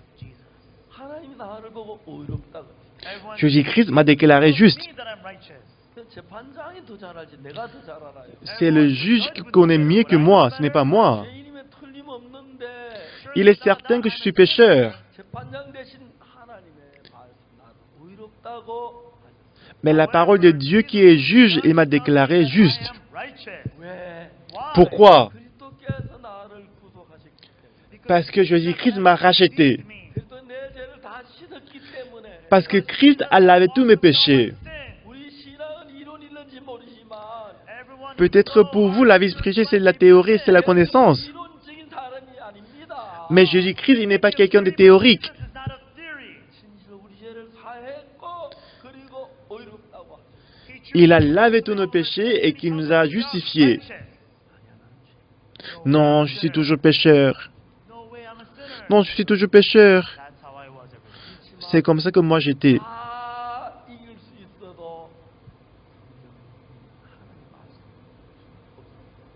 하나님이 나를 보고 의롭다 그랬어요. Jésus-Christ m'a déclaré juste. that I'm righteous. 그 재판장이 더 잘 알지 내가 더 잘 알아요. C'est le juge qui connaît mieux que moi, ce n'est pas moi. 죄인임에 틀림없는데 Il est certain que je suis pécheur. 재판장 대신 하나님의 말씀 나를 의롭다고 하셨어요. Mais la parole de Dieu qui est juge, il m'a déclaré juste. I am righteous. 왜? Why? Pourquoi? 그리스도께서 나를 구속하셨기 때문에. Parce que Jésus-Christ m'a racheté. 그리스도 내 죄를 다 씻었기 때문에. Parce que Christ a lavé tous mes péchés. Sin. 우리 신앙은 이론 있는지 모르지만 Everyone Peut-être pour vous, la vie spirituelle, c'est la théorie, c'est la connaissance. 이론적인 사람이 아닙니다. Mais Jésus-Christ, il n'est pas quelqu'un de théorique. Jesus is not a theory. 진실로 우리 죄를 사했고 그리고 의롭다고 하시고 Il a lavé tous nos péchés et qu'il nous a justifiés. Non, je suis toujours pécheur. No way, I'm a sinner. Non, je suis toujours pécheur. That's how I was ever since. C'est comme ça que moi j'étais. 다 이길 수 있어도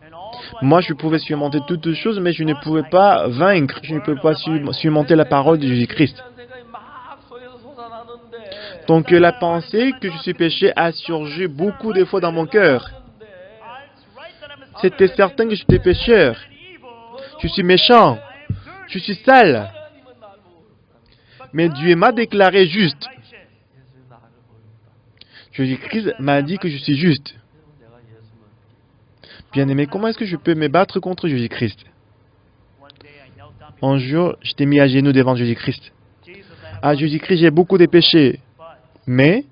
And all Moi, je pouvais surmonter toutes choses, mais je ne pouvais pas vaincre. Je ne pouvais pas surmonter la parole de Jésus-Christ. 이런 생각이 막 속에서 솟아나는데 Donc la pensée que je suis péché a surgi beaucoup de fois dans mon cœur. C'était certain que j'étais pécheur. Je suis méchant. Je suis sale. 하나님은 나를 모르겠다. Mais Dieu m'a déclaré juste. 예수 나를 모르겠다. Jésus-Christ m'a dit que je suis juste. 내가 예수를 Bien-aimé, comment est-ce que je peux me battre contre Jésus-Christ? One day I knelt down before Un jour, j'étais mis à genoux devant Jésus-Christ. Jesus. I have À Jésus-Christ, j'ai beaucoup de péchés. but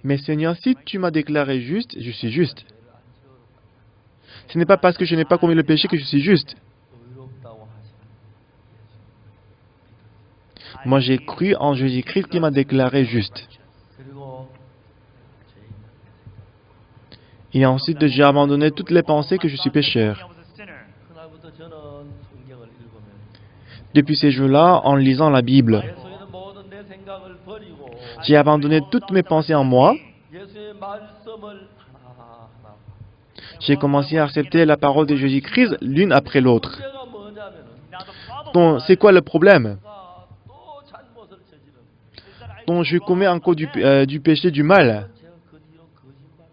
Mais Seigneur, si tu m'as déclaré juste, je suis juste. Ce n'est pas parce que je n'ai pas commis le péché que je suis juste. 의롭다고 하시는 Moi, j'ai cru en Jésus-Christ qui m'a déclaré juste. 그리고 죄인 Et ensuite, j'ai abandonné toutes les pensées que je suis I pécheur. was a sinner. 그날부터 저는 성경을 읽으면 Depuis ces jours-là, en lisant la Bible, 내 속에 있는 모든 내 생각을 버리고 j'ai abandonné toutes mes pensées en moi. 예수의 말씀을 하나하나 J'ai commencé à accepter la parole de Jésus-Christ l'une après l'autre. 문제가 뭐냐면은 Now the problem Donc, c'est quoi le problème? 내가 또 잘못을 저지르는 is that I Donc, je commets encore du péché, du mal. 제가 그 뒤로 거짓말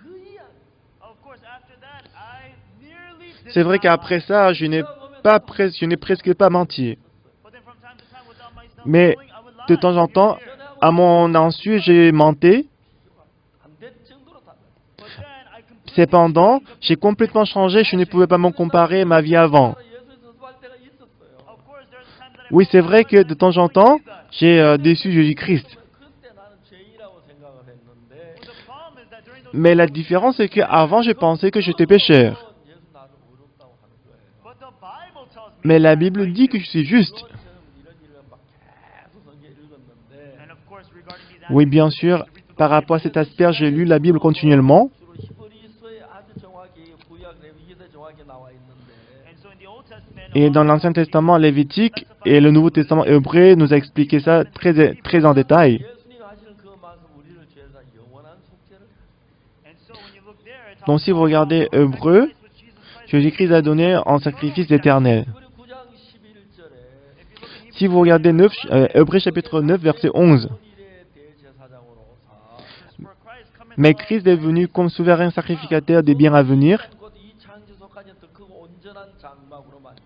거의 안 of course after that I nearly did C'est vrai not qu'après lie. ça, je n'ai presque pas menti. But then from time to time without myself Mais knowing, I would lie. de temps en temps, à mon insu, j'ai menti. 안될 정도로 다 But then I completely Cependant, j'ai complètement changé. Je ne pouvais pas me comparer à ma vie avant. 예수 전수할 때가 있었어요. of course there's times that I Oui, c'est vrai que de temps en temps, j'ai déçu Jésus-Christ. 그때 나는 죄인이라고 생각을 했는데 but the problem is that during those Mais la différence, c'est qu'avant, je pensais que j'étais pécheur. 예수 나를 의롭다고 하는 거예요. but the Bible tells me Mais la Bible dit que je suis juste. 저는 이런 일을 막 계속 성경 읽었는데 and of course regarding these Oui, bien sûr, par rapport à cet aspect, j'ai lu la Bible continuellement. 주로 히브리서에 아주 정확히 구약 레위기서에 정확히 나와 있는데 and so in the Old Testament Et dans l'Ancien Testament lévitique et le Nouveau Testament hébreu nous a expliqué ça très en détail. 예수님 하시는 그 말씀 우리를 죄에서 영원한 속죄를 and so when you look there it Donc talks si vous regardez hébreu, about what Jesus Christ Jésus-Christ a donné en sacrifice éternel. 히브리 9장 11절에 Si vous regardez Hébreu chapitre 9, verset 11, 일의 대제사장으로 사 for Christ coming mais Christ est venu comme souverain sacrificateur des biens à venir. 곧 이 창조소까지 더 크고 온전한 장막으로 말이야.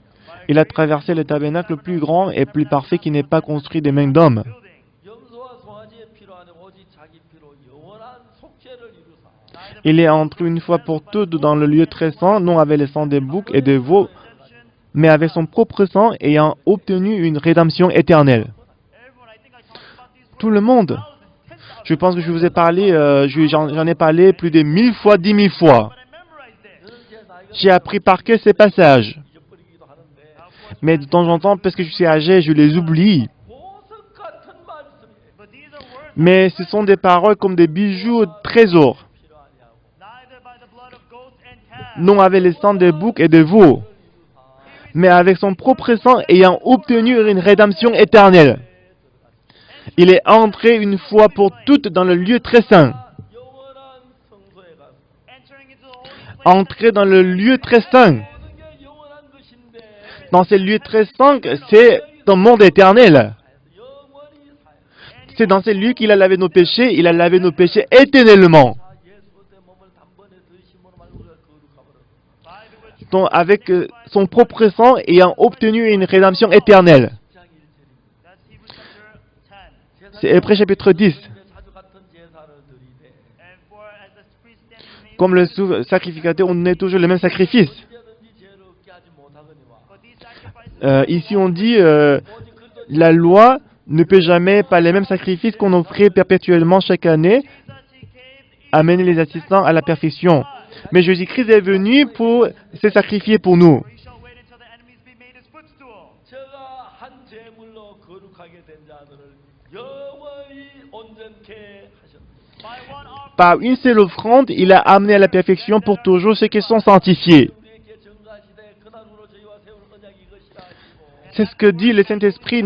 Il a traversé le tabernacle le plus grand et plus parfait qui n'est pas construit des mains d'hommes. building 염소와 송아지의 피로 아니 오직 자기 피로 영원한 속죄를 이루사. Il est entré une fois pour toutes dans le lieu très saint, non avec le sang des boucs et des veaux, mais avec son propre sang ayant obtenu une rédemption éternelle. everyone I think I talked about these Tout le monde. thousands, 10,000 Je pense que je vous ai parlé, j'en ai parlé plus de 1000 fois, 10 000 fois. but I memorized it 저는 제 나이가 J'ai appris par cœur ces passages. 잊어버리기도 하는데 Mais de temps en temps, parce que je suis âgé, je les oublie. 보석 같은 말씀이에요. but these are words Mais ce sont des paroles comme des bijoux au trésor, 필요 아니하고 neither by the blood of goats and calves non avec le sang des boucs et des veaux, mais avec son propre sang ayant obtenu une rédemption éternelle. Il est entré une fois pour toutes dans le lieu très saint. 영원한 성소에 가서 entering into the holy place Entrer dans le lieu très saint. 모든 게 영원한 것인데 Dans ce lieu très saint, c'est un monde éternel. 영원히 살. C'est dans ce lieu qu'il a lavé nos péchés, il a lavé nos péchés éternellement. 다 예수 그때 몸을 단번에 드심으로 말고 우리가 거룩함으로. by the which Donc, avec son propre sang ayant obtenu une rédemption éternelle. 10장 1절입니다. that's Hebrews chapter 10 C'est Hébreux chapitre 10. 사주 같은 제사를 드리되 and for as the priest stands in the Comme le sacrificateur, on est toujours le même sacrifice. 언제든지 죄를 얻게 하지 못하거니와 but these sacrifices Ici, on dit 오직 그리스도 la loi ne peut jamais, par les mêmes sacrifices qu'on offrait perpétuellement chaque année, Jesus he came amener les assistants à la perfection. Mais Jésus-Christ est venu pour se sacrifier pour nous. We shall wait until the enemies be made his footstool. 제가 한 제물로 거룩하게 된 자들을 영원히 온전케 하셨다. By one offering, Par une seule offrande, il a amené à la perfection pour toujours ceux qui sont sanctifiés. 우리에게 정가시되 그날으로 저희와 세울 언약이 이것이라 하시고 C'est ce que dit le Saint-Esprit,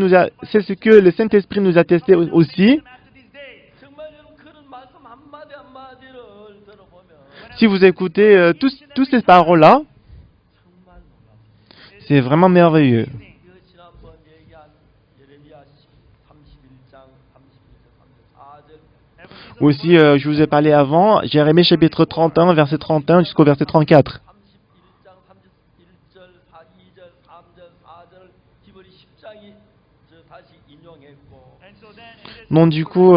c'est ce que le Saint-Esprit nous a testé aussi. after these days, 정말 여러분 그런 말씀 한마디 한마디를 들어보면 Si vous écoutez toutes ces paroles-là, 정말 놀랍습니다. c'est vraiment merveilleux. 이거 지난번 얘기한 예레미야 31장 4절 Aussi, je vous ai parlé avant, Jérémie chapitre 31, verset 31 jusqu'au verset 34. 31장 31절 2절 3절 4절 디브리 10장이 다시 인용했고 and so then it is Donc du coup,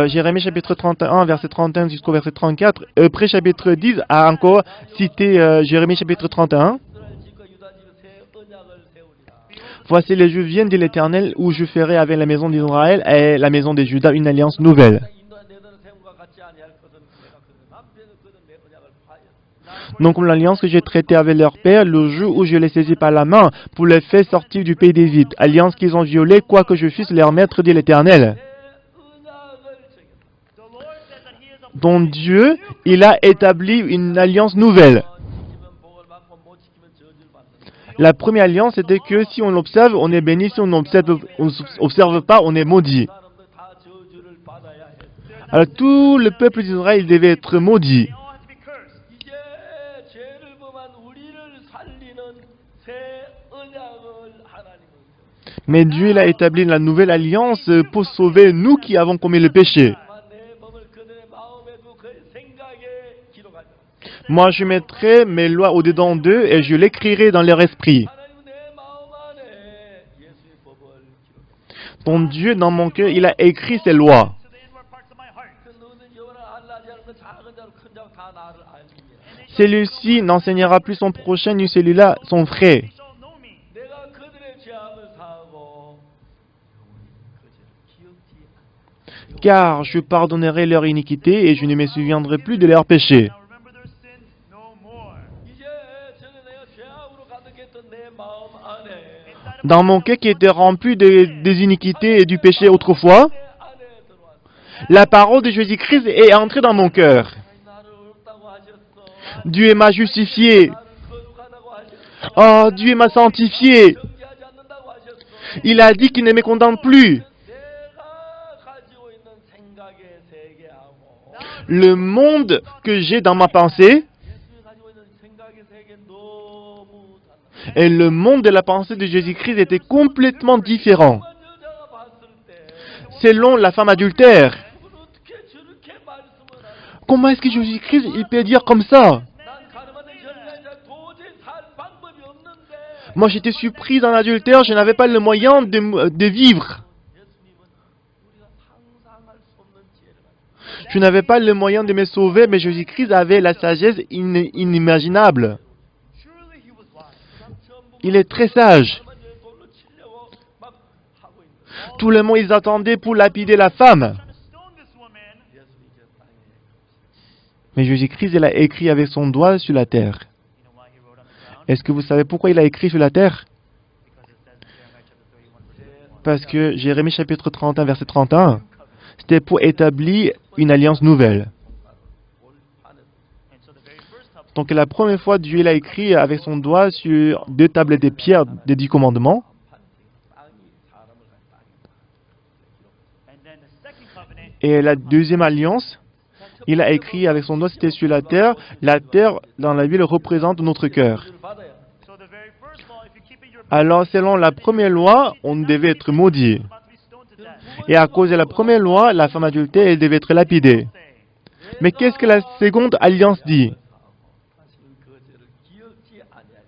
Jérémie chapitre 31, verset 31 jusqu'au verset 34. Près chapitre 10 a encore cité Jérémie chapitre 31. 이스라엘 집과 유다 집에 새 언약을 세우리라. Voici les jours viennent de l'Éternel où je ferai avec la maison d'Israël et la maison de Juda une alliance nouvelle. 인도한 내들은 세움과 같지 아니할 것은 내가 그들 남편은 그들 내 언약을 파하였다. Donc l'alliance que j'ai traitée avec leur père le jour où je les saisis par la main pour les faire sortir du pays d'Égypte. Alliance qu'ils ont violée, quoique je fusse leur maître, dit l'Éternel. 내 언약을 정했다. the Lord says that he is a Donc Dieu, il a établi une alliance nouvelle. 지키면 복을 받고 못 지키면 저주를 받는다. La première alliance était que si on l'observe, on est béni, si on n'observe pas, on est maudit. 사람들 다 저주를 받아야 했다. Alors tout le peuple d'Israël devait être maudit. they all have to be cursed. 이제 죄를 범한 우리를 살리는 새 언약을 하나님은 Mais Dieu il a établi la nouvelle alliance pour sauver nous qui avons commis le péché. 내 법을 그들의 마음에도 그 생각에 기록하자. Moi je mettrai mes lois au-dedans d'eux et je l'écrirai dans leur esprit. 하나님은 내 마음 안에 예수의 법을 기록해. Donc Dieu, dans mon cœur, il a écrit ses lois. To the inward parts of my heart. 그 누구든 여호와를 알라지 않은 건 작은 자로 큰 자로 다 나를 알리니라. Celui-ci n'enseignera plus son prochain, ni celui-là son frère. They shall know me. 내가 그들의 죄악을 사하고 영원히 그 죄를 기억지 않아. Car je pardonnerai leur iniquité et je ne me souviendrai plus de leurs péchés. Now remember their sins no more. 이제 전에 내가 죄악으로 가득했던 내 마음 안에 Inside of Dans mon cœur qui était rempli des iniquités et du péché autrefois, 내 안에 들어왔어. la parole de Jésus-Christ est entrée dans mon cœur. 나를 어렵다고 하셨어. Dieu m'a justifié. 나를 거룩하다고 하셨어. Oh, Dieu m'a sanctifié. 정죄하지 않는다고 하셨어. Il a dit qu'il ne me condamne plus. 내가 가지고 있는 생각의 세계하고 Le monde que j'ai dans ma pensée 예수가 가지고 있는 생각의 세계 너무 달라. et le monde de la pensée de Jésus-Christ était complètement différent. 일반 여자가 봤을 때 Selon la femme adultère, 그걸 어떻게 저렇게 말씀을 하냐? comment est-ce que Jésus-Christ il peut dire comme ça? 난 가늠하는 전례자 도저히 살 방법이 없는데 Moi j'étais surpris dans l'adultère, je n'avais pas le moyen de vivre. 예수님은 우리가 상상할 수 없는 지혜를 가지고 Je n'avais pas le moyen de me sauver, mais Jésus-Christ avait la sagesse inimaginable. surely he was wise. 전부 Il est très sage. 가늠한 여자 돌로 치려고 막 하고 있는 거예요. Tout le monde, ils attendaient pour lapider la femme. Trying to stone this woman. 예수님께서 땅에 Mais Jésus-Christ, il a écrit avec son doigt sur la terre. You know why he wrote on the ground? Est-ce que vous savez pourquoi il a écrit sur la terre? Because it says in Jeremiah chapter 31 verse 31. Parce que Jérémie chapitre 31, verset 31, c'était pour établir une alliance nouvelle. 올 하는 And so the very first covenant Donc la première fois, Dieu il a écrit avec son doigt sur deux tables de pierre des 10 commandements. 땅이 사람을 간 땅이 and then the second covenant Et la deuxième alliance, il a écrit avec son doigt, c'était sur la terre. La terre, dans la Bible, représente notre cœur. 저주를 받아야 돼. so the very first law if you keep it you're Alors, selon la première loi, on devait être maudit. about to be stoned to death. Et à cause de la première loi, la femme adultère, elle devait être lapidée. Say, Mais qu'est-ce que la seconde alliance dit? 하시는 그 죄를 기억지 아니하여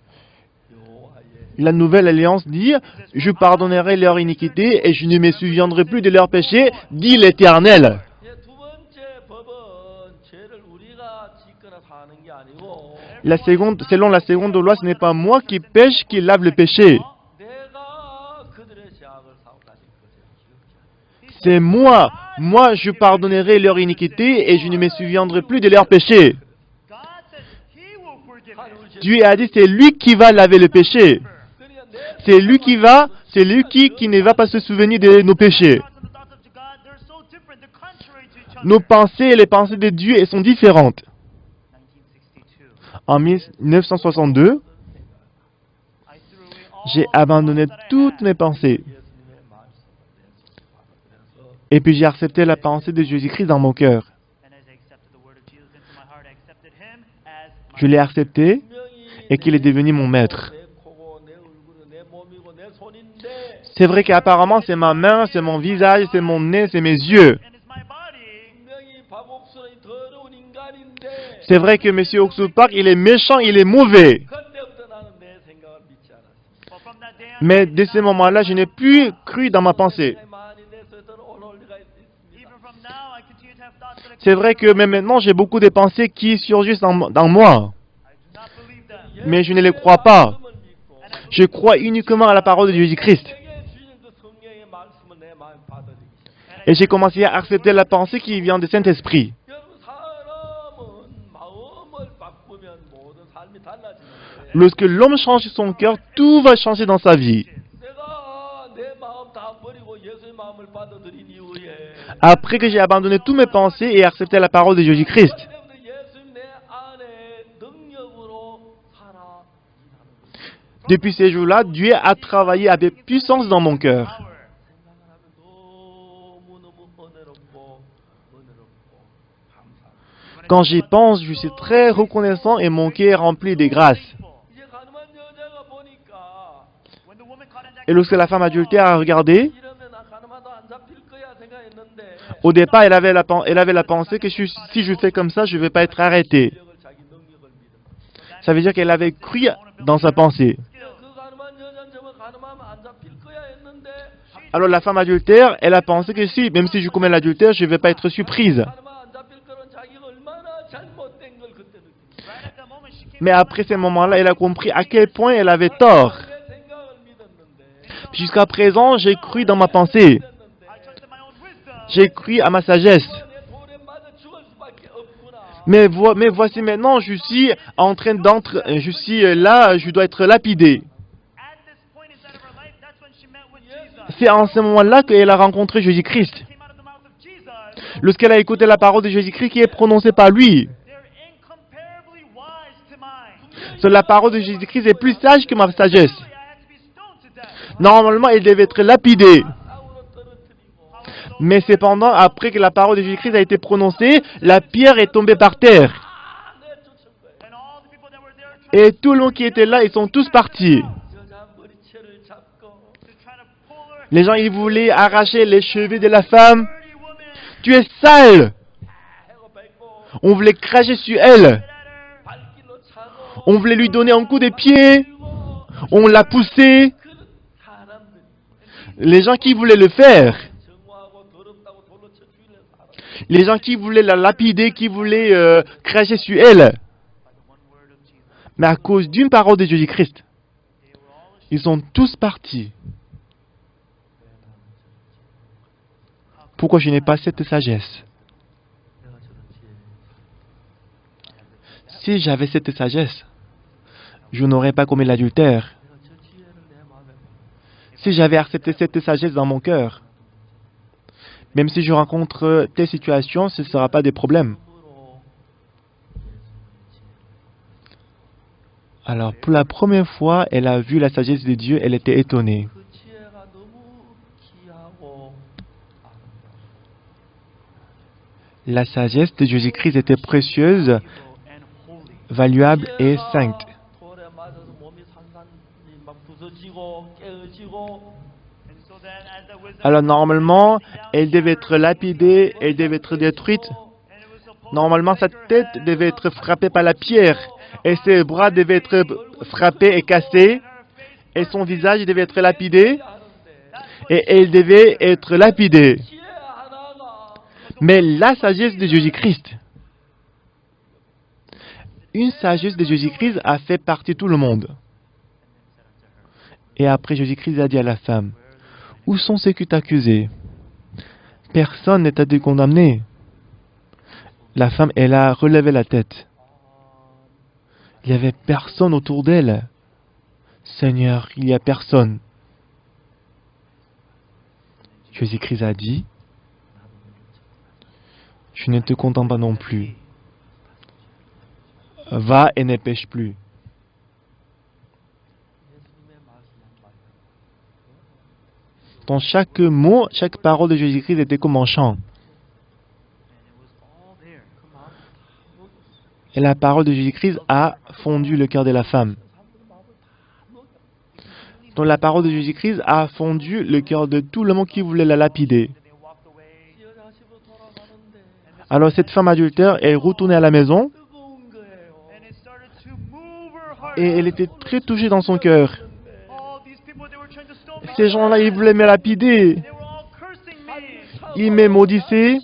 여호와의 La nouvelle alliance dit, je pardonnerai leur iniquité et je ne me souviendrai plus de leurs péchés, dit l'Éternel. 이제 두 번째 법은 죄를 우리가 짓거나 사는 게 아니고 Selon la seconde loi, ce n'est pas moi qui pêche, qui lave le péché. 내가 그들의 죄악을 사고 다시 그 죄를 기억지 않아요. c'est moi. Moi, je pardonnerai leur iniquité et je ne me souviendrai plus de leurs péchés. God says He will forgive it. Dieu a dit, c'est lui qui va laver le péché. 그러니까 내 C'est lui qui ne va pas se souvenir de nos péchés. Thoughts and the thoughts of God, they're so different, they're contrary to each other. Nos pensées et les pensées de Dieu elles sont différentes. 1962. En 1962, I threw away all j'ai the abandonné thoughts that I toutes had. mes pensées. 예수님의 말씀을 받아들여서 Et puis j'ai accepté la pensée de Jésus-Christ dans mon cœur. And as I accepted the word of Jesus into my heart, I accepted Him as my Je l'ai accepté 분명히 et qu'il est devenu mon maître. 내 코고 내 얼굴은 내 몸이고 내 손인데 C'est vrai qu'apparemment c'est ma main, c'est mon visage, c'est mon nez, c'est mes yeux. and it's my body. 분명히 박옥순이 더러운 인간인데 C'est vrai que M. Oxopark, il est méchant, il est mauvais. 그때부터 나는 내 생각을 믿지 않았어. But from that day on, Mais de ce moment-là, je n'ai plus cru dans ma pensée. 많이 내 속에서 올라올 리가 있습니다. even from now, I continue to have thoughts that I C'est vrai que même maintenant, j'ai beaucoup de pensées qui surgissent dans moi. I do not believe them. Mais je ne les crois pas. Je crois uniquement à la parole de Jésus-Christ. 내게 주시는 그 성령의 말씀을 내 마음에 받아들이기 시작. Et j'ai commencé à accepter la pensée qui vient du Saint-Esprit. 여러분 사람은 마음을 바꾸면 모든 삶이 달라지는데 Lorsque l'homme change son cœur, tout va changer dans sa vie. 내가 내 마음 다 버리고 예수의 마음을 받아들인 이후에 Après que j'ai abandonné toutes mes pensées et accepté la parole de Jésus-Christ, 그때부터 예수님 내 안에 능력으로 살아 일하는 거예요. depuis ces jours-là, Dieu a travaillé avec puissance dans mon cœur. Power. 생각을 하면 너무너무 은혜롭고 감사합니다. Quand j'y pense, je suis très reconnaissant et mon cœur est rempli de grâce. 이제 가늠한 여자가 보니까 When the woman caught in that Et lorsque la femme adultère a regardé, 이러면 나 가늠하도 안 잡힐 거야 생각했는데 au départ, elle avait la pensée que si je fais comme ça, je ne vais pas être arrêté. 능력을 자기 능력을 믿은 Ça veut dire qu'elle avait cru dans sa pensée. 그 가늠한 여자는 저거 가늠하면 안 잡힐 거야 했는데 Alors la femme adultère, elle a pensé que si, même si je commets l'adultère, je ne vais pas être surprise. 가늠하면 안 잡힐 거는 자기가 얼마나 잘못된 걸 그때 느끼. right at that moment, she came Mais après ce moment-là, elle a compris à quel point elle avait tort. 내 생각을 믿었는데 Jusqu'à présent, j'ai cru dans ma pensée. I trusted my own wisdom. J'ai cru à ma sagesse. 내 돌에 맞아 죽을 수밖에 없구나. Mais voici maintenant, je suis en train je suis là, je dois être lapidé. At this point inside of her life, that's when she met with Jesus. C'est en ce moment-là qu'elle a rencontré Jésus-Christ. Came out of the mouth of Jesus. Lorsqu'elle a écouté la parole de Jésus-Christ qui est prononcée par lui. They're incomparably wise to mine. C'est la parole de Jésus-Christ est plus sage que ma sagesse. Really, I had to be stoned to death. Normalement, elle devait être lapidée. 싸우러 떨어뜨리고 Mais cependant, après que la parole de Jésus-Christ a été prononcée, la pierre est tombée par terre. 내 쫓은 거야. And all the people that were there tried Et tout le monde qui était là, ils sont tous partis. 여자 머리채를 잡고 to try to pull her. Les gens, ils voulaient arracher les cheveux de la femme. Dirty woman. Tu es sale. 해고 뱉고 On voulait cracher sur elle. At her. 발길로 차고 On voulait lui donner un coup de pied. 그리고 On l'a poussé. 그 사람들 Les gens qui voulaient le faire. 정화하고 더럽다고 돌로 쳐 죽이는 사람 Les gens qui voulaient la lapider, qui voulaient cracher sur elle. By the one word of Jesus. Mais à cause d'une parole de Jésus-Christ, They were all ils sont tous partis. Pourquoi je n'ai pas cette sagesse? 내가 저런 지혜 Si j'avais cette sagesse, je n'aurais pas commis l'adultère. 내가 저 지혜를 내 마음에 받아 Si j'avais accepté cette sagesse dans mon cœur, même si je rencontre telle situation, ce ne sera pas des problèmes. 으로 Alors, pour la première fois, elle a vu la sagesse de Dieu, elle était étonnée. 그 지혜가 너무 귀하고 아름다워. La sagesse de Jésus-Christ était précieuse, and holy. valuable et sainte. 돌에 맞아서 몸이 산산이 막 부서지고 깨어지고 And so then, as the wisdom Alors, normalement, elle devait être lapidée, elle devait être détruite. and it was supposed Normalement, sa tête devait être frappée par la pierre, et ses bras devaient être frappés et cassés, et son visage devait être lapidé, 하는데 et elle devait être lapidée. 지혜 하나가 Mais la sagesse de Jésus-Christ, une sagesse de Jésus-Christ a fait partie de tout le monde. Et après, Jésus-Christ a dit à la femme, « Où sont ceux qui t'accusaient? Personne n'a été condamné. La femme, elle a relevé la tête. Il n'y avait personne autour d'elle. Seigneur, il n'y a personne. Jésus-Christ a dit, je ne te condamne pas non plus. Va et ne pêche plus. Dans chaque mot, chaque parole de Jésus-Christ était comme un chant. And it was all there. Et la parole de Jésus-Christ a fondu le cœur de la femme. Donc la parole de Jésus-Christ a fondu le cœur de tout le monde qui voulait la lapider. They walked away. 여자식으로 돌아가는데 Alors cette femme adultère est retournée à la maison 뜨거운 거예요. And it started to move her heart. et elle était très touchée dans son cœur. All these people, they were trying to stone me. Ces gens-là, ils voulaient me lapider. They were all cursing me. Il m'a maudissé,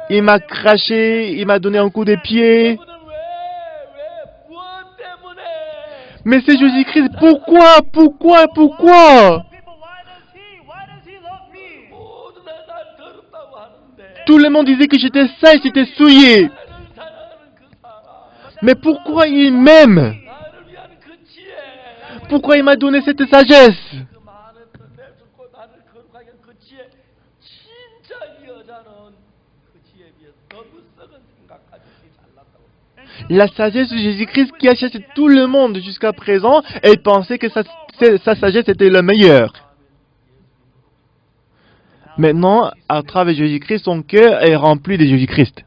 il m'a craché, il m'a donné un coup de pied. 무엇 때문에? Mais c'est Jésus-Christ, pourquoi? People, why does he love me? 모두 날 더럽다고 하는데 Tout le monde disait que j'étais sale, j'étais souillé. 나를 사랑하는 그 사람, Mais pourquoi il m'aime? 나를 위한 그 지혜, Pourquoi il m'a donné cette sagesse? 그 많은 내주고 나를 거룩하게 한 그 지혜, 진짜 이 여자는 그 지혜에 비해서 너무 썩은 생각 가지고 잘났다고. La sagesse de Jésus-Christ qui a chassé tout le monde jusqu'à présent, elle pensait que sa sagesse était la meilleure. Maintenant, à travers Jésus-Christ, son cœur est rempli de Jésus-Christ.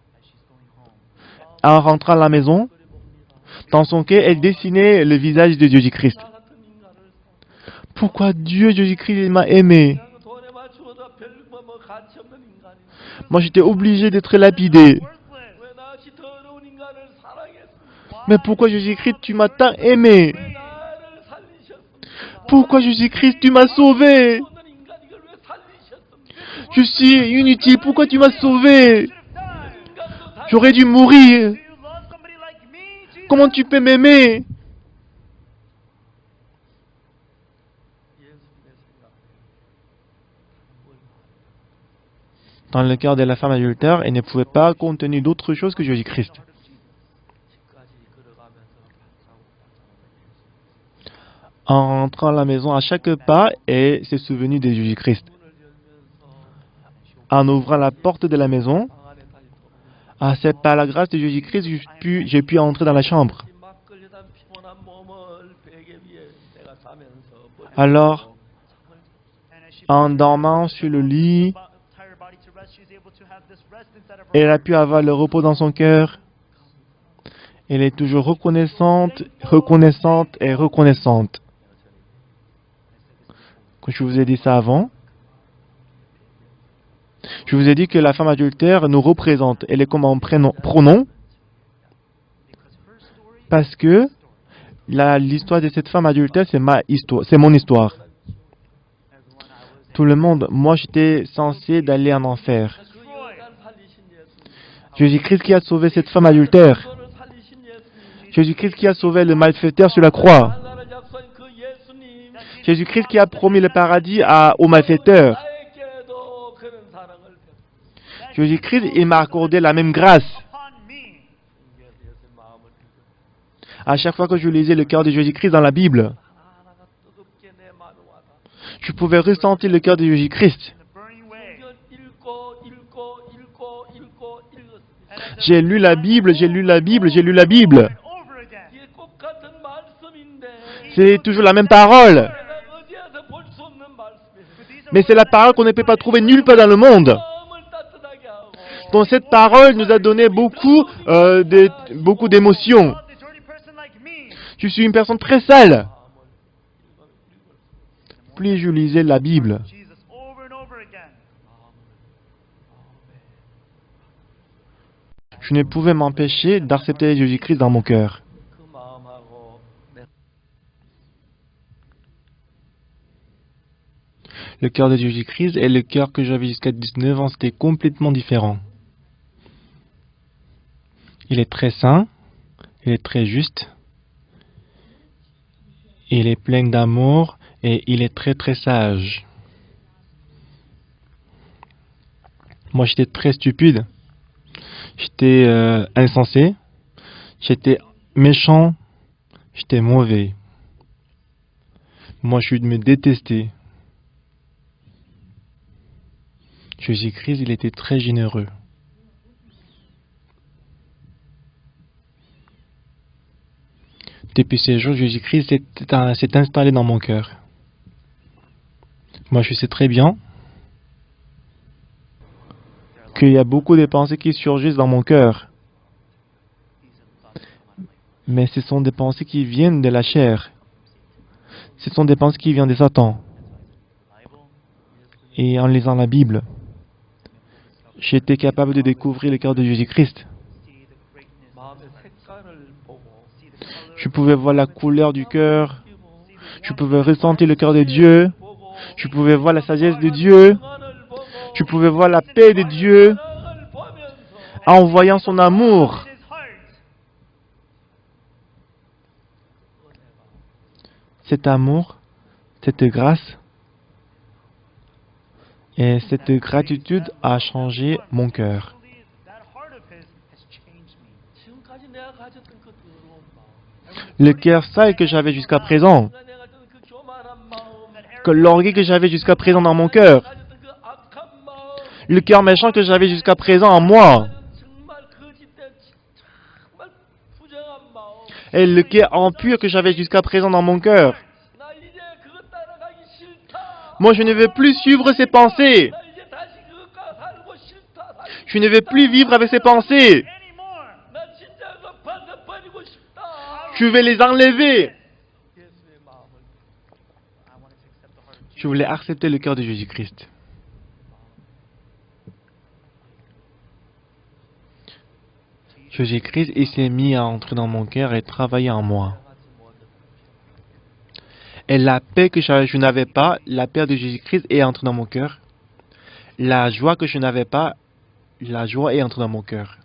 En rentrant à la maison, dans son cœur, elle dessinait le visage de Jésus-Christ. 나 같은 인간을 Pourquoi Dieu, Jésus-Christ, il m'a aimé? 그냥 돈에 맞추어도 별뭐 가치 없는 인간이 Moi, j'étais obligé d'être lapidé. Worthless. 왜 나같이 더러운 인간을 사랑했습니까? Mais pourquoi Jésus-Christ, tu m'as tant aimé? 왜 나를 살리셨습니까? Pourquoi Jésus-Christ, tu m'as sauvé? 없는 인간 이걸 왜 살리셨습니까? Je suis inutile, pourquoi tu m'as sauvé? Should have died. 인간도 다 J'aurais dû mourir. Do you love somebody like me, Jesus? Comment tu peux m'aimer? 예수님의 생각. Dans le cœur de la femme adultère, elle ne pouvait pas contenir d'autre chose que Jésus-Christ. 집까지 걸어가면서 반사하고 En rentrant à la maison, à chaque pas, elle s'est souvenue de Jésus-Christ. 문을 열면서 En ouvrant la porte de la maison, 방 안에 다시 들어오면서 c'est par la grâce de Jésus-Christ que j'ai pu entrer dans la chambre. 이 막 끌려단 피곤한 몸을 베개 위에 내가 자면서 Alors, And as she en dormant sur le lit, tired body to rest, she's able to have this rest inside of her elle a heart. pu avoir le repos dans son cœur. Elle est toujours reconnaissante, reconnaissante et reconnaissante. Quand je vous ai dit ça avant, je vous ai dit que la femme adultère nous représente. Elle est comme un pronom parce que l'histoire de cette femme adultère, c'est ma histoire, c'est mon histoire. Tout le monde, moi j'étais censé d'aller en enfer. 그 여자를 살리신 예수님, Jésus-Christ qui a sauvé cette femme adultère. 그거를 살리신 예수님, Jésus-Christ qui a sauvé le malfaiteur sur la croix. 나를 약속한 그 예수님, Jésus-Christ qui a promis le paradis aux malfaiteurs. 나에게도 그런 사랑을 베풀 Jésus-Christ, il m'a accordé la même grâce. Upon me. 예수님 마음을 읽어. À chaque fois que je lisais le cœur de Jésus-Christ dans la Bible, 하나하나가 뜨겁게 내 마음에 와닿아. je pouvais ressentir le cœur de Jésus-Christ. In the burning way. 읽었습니다. J'ai lu la Bible, j'ai lu la Bible, j'ai lu la Bible. Over and over again. 이게 꼭 같은 말씀인데 C'est toujours la même parole. 내가 어디에서 볼 수 없는 말씀이에요. But these are Mais c'est la parole qu'on ne peut pas trouver nulle part dans le monde. 마음을 따뜻하게 하고 Donc cette parole nous a donné beaucoup d'émotions. a dirty person like me. Je suis une personne très sale. Plus je lisais la Bible, Jesus over and over again. je ne pouvais m'empêcher d'accepter Jésus-Christ dans mon cœur. 그 마음하고 내 Le cœur de Jésus-Christ et le cœur que j'avais jusqu'à 19 ans, c'était complètement différent. Il est très saint, il est très juste, il est plein d'amour et il est très très sage. Moi, j'étais très stupide. J'étais insensé. J'étais méchant. J'étais mauvais. Moi, je me détestais. Jésus-Christ, il était très généreux. Depuis ces jours, Jésus-Christ s'est installé dans mon cœur. Moi, je sais très bien qu'il y a beaucoup de pensées qui surgissent dans mon cœur. Mais ce sont des pensées qui viennent de la chair. Ce sont des pensées qui viennent de Satan. Et en lisant la Bible, j'étais capable de découvrir le cœur de Jésus-Christ. 마음의 색깔을 보고 Je pouvais voir la couleur du cœur. Je pouvais ressentir le cœur de Dieu. Je pouvais voir la sagesse de Dieu. Je pouvais voir la paix de Dieu en voyant son amour. Cet amour, cette grâce et cette gratitude a changé mon cœur. 지금까지 내가 가졌던 그 더러운 마음, Le cœur sale que j'avais jusqu'à présent, 내가 가졌던 그 교만한 마음, que l'orgueil que j'avais jusqu'à présent dans mon cœur, 가졌던 그 악한 마음, le cœur méchant que j'avais jusqu'à présent en moi, 정말 거짓된 정말 부정한 마음, et le cœur impur que j'avais jusqu'à présent dans mon cœur. 나 이제 그것 따라가기 싫다. Moi, je ne veux plus suivre ces pensées. 나 이제 다시 그것과 살고 싶다. 살고 Je ne veux plus vivre avec ces pensées. 나 진짜 그거 벗어버리고 싶다. Je vais les enlever. 예수의 마음을 Je voulais accepter le cœur de Jésus-Christ. Jésus-Christ, il s'est mis à entrer dans mon cœur et travailler en moi. Et la paix que je n'avais pas, la paix de Jésus-Christ est entrée dans mon cœur. La joie que je n'avais pas, la joie est entrée dans mon cœur.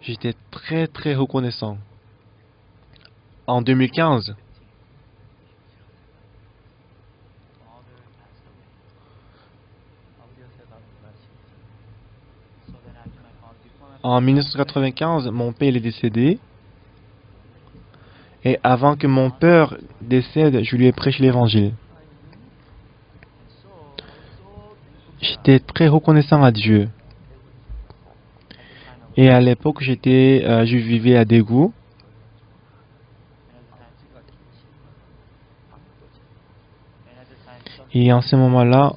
J'étais très très reconnaissant. En 2015, en 1995, mon père il est décédé. Et avant que mon père décède, je lui ai prêché l'évangile. J'étais très reconnaissant à Dieu. Et à l'époque, je vivais à Daegu. Et en ce moment-là,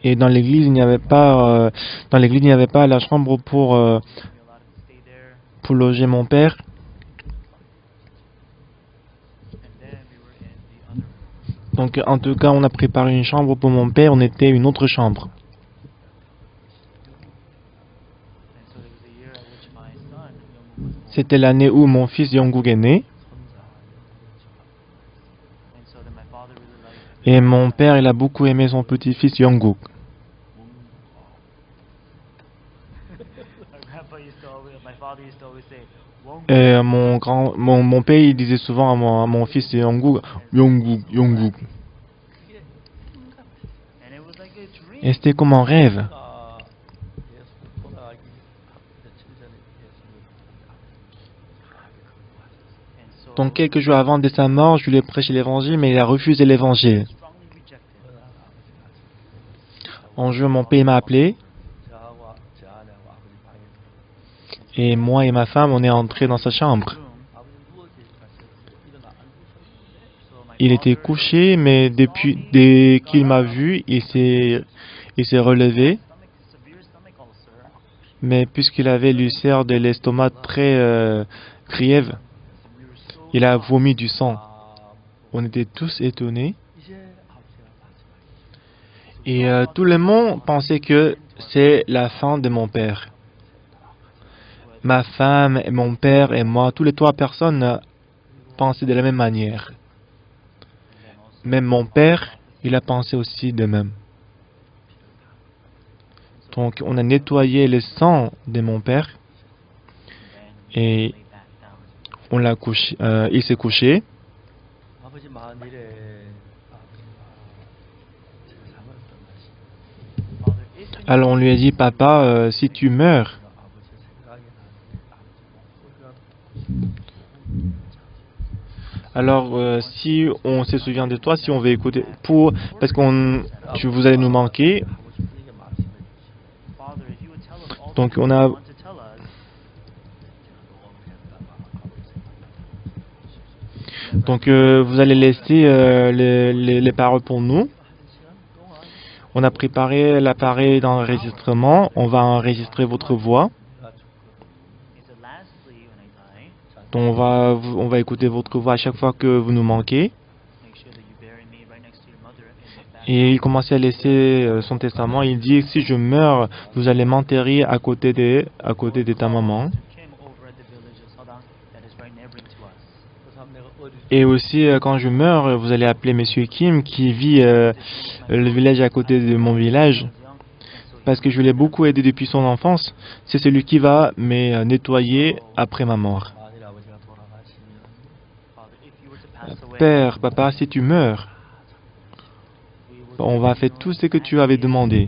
et dans l'église, il n'y avait pas, la chambre pour loger mon père. Donc, en tout cas, on a préparé une chambre pour mon père. On était une autre chambre. C'était l'année où mon fils Yongguk est né. Et mon père, il a beaucoup aimé son petit-fils Yongguk. Et mon père, il disait souvent à mon fils Yongguk, Yongguk, Yongguk. Et c'était comme un rêve. 예수 돌아가기 며칠 전에 예수를 Donc quelques jours avant de sa mort, je lui ai prêché l'évangile, mais il a refusé l'évangile. Un jour, mon père m'a appelé, 저하고 제 아내하고 아버지 방에 et moi et ma femme, on est entrés dans sa chambre. 아버지 누워 계셨어요. 일어나 앉으셨는데 Il était couché, mais dès qu'il m'a vu, il s'est relevé. Mais puisqu'il avait l'ulcère de l'estomac très griève, il a vomi du sang. On était tous étonnés. 이제 아버지가 마지막이에요. Et tout le monde pensait que c'est la fin de mon père. Ma femme, et mon père et moi, tous les trois personnes pensaient de la même manière. Même mon père, il a pensé aussi de même. Donc on a nettoyé le sang de mon père et on l'a couché, il s'est couché. 아버지 만일에 아버지가 세상을 떠나시 Alors on lui a dit, papa, si tu meurs, alors si on se souvient de toi, si on veut écouter, parce vous allez nous manquer, Father, if you would tell us all donc the on things a, you want to tell us, vous allez laisser les paroles pour nous. On a préparé l'appareil d'enregistrement, on va enregistrer votre voix. he said, lastly, when I die, Donc on va écouter votre voix à chaque fois que vous nous manquez. make sure that you bury me right next to your mother in the back. Et il commençait à laisser son testament. Il dit, si je meurs, vous allez m'enterrer à côté de ta maman. To Kim over at the village of Sodang that is right neighboring to us. Et aussi, quand je meurs, vous allez appeler Monsieur Kim qui vit le village à côté de mon village. Parce que je l'ai beaucoup aidé depuis son enfance. C'est celui qui va me nettoyer après ma mort. Father, if you were to pass away, Père, papa, si tu meurs, we will on va faire tout ce que tu avais demandé.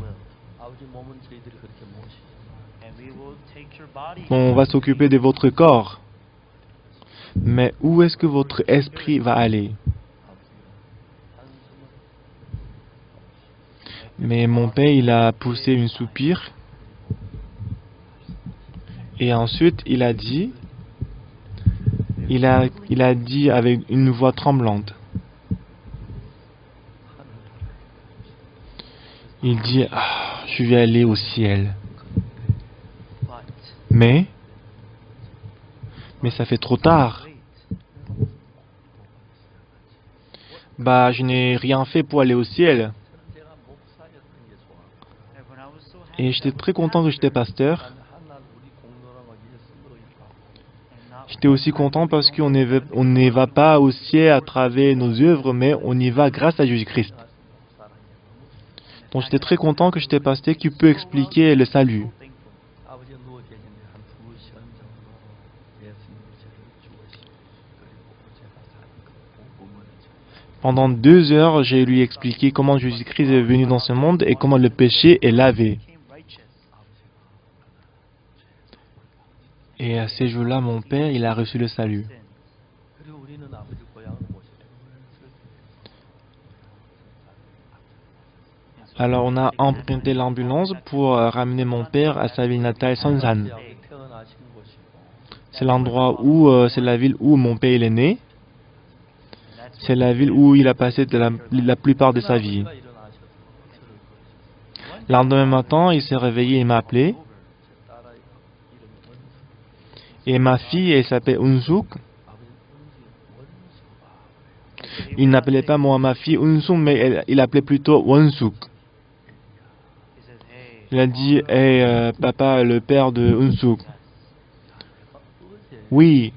and we will take your body. On va s'occuper de votre corps. Mais où est-ce que votre esprit va aller? Mais mon père, il a poussé une soupir. Et ensuite, il a dit avec une voix tremblante. Il dit, ah, je vais aller au ciel. But Mais ça fait trop tard. wait, Bah, je n'ai rien fait pour aller au ciel. and when I was so happy Et j'étais très content que j'étais pasteur. and not J'étais aussi content parce qu'on ne va pas au ciel à travers nos œuvres, mais on y va grâce à Jésus-Christ. Donc j'étais très content que j'étais pasteur qui peut expliquer le salut. thankful. Pendant 2 heures, j'ai lui expliqué comment Jésus-Christ est venu dans ce monde et comment le péché est lavé. Became righteous. Et à ces jours-là, mon père, il a reçu le salut. Sin. Alors on a emprunté l'ambulance pour ramener mon père à sa ville natale, Sonsan. C'est l'endroit où, c'est la ville où mon père il est né. C'est la ville où il a passé la plupart de sa vie. Le lendemain matin, il s'est réveillé et m'a appelé. Et ma fille, elle s'appelle Unsuk. Il n'appelait pas moi ma fille Unsuk, mais il appelait plutôt Wonsuk. He says, hey, Il a dit, hey, papa, le père de Unsuk. Oui.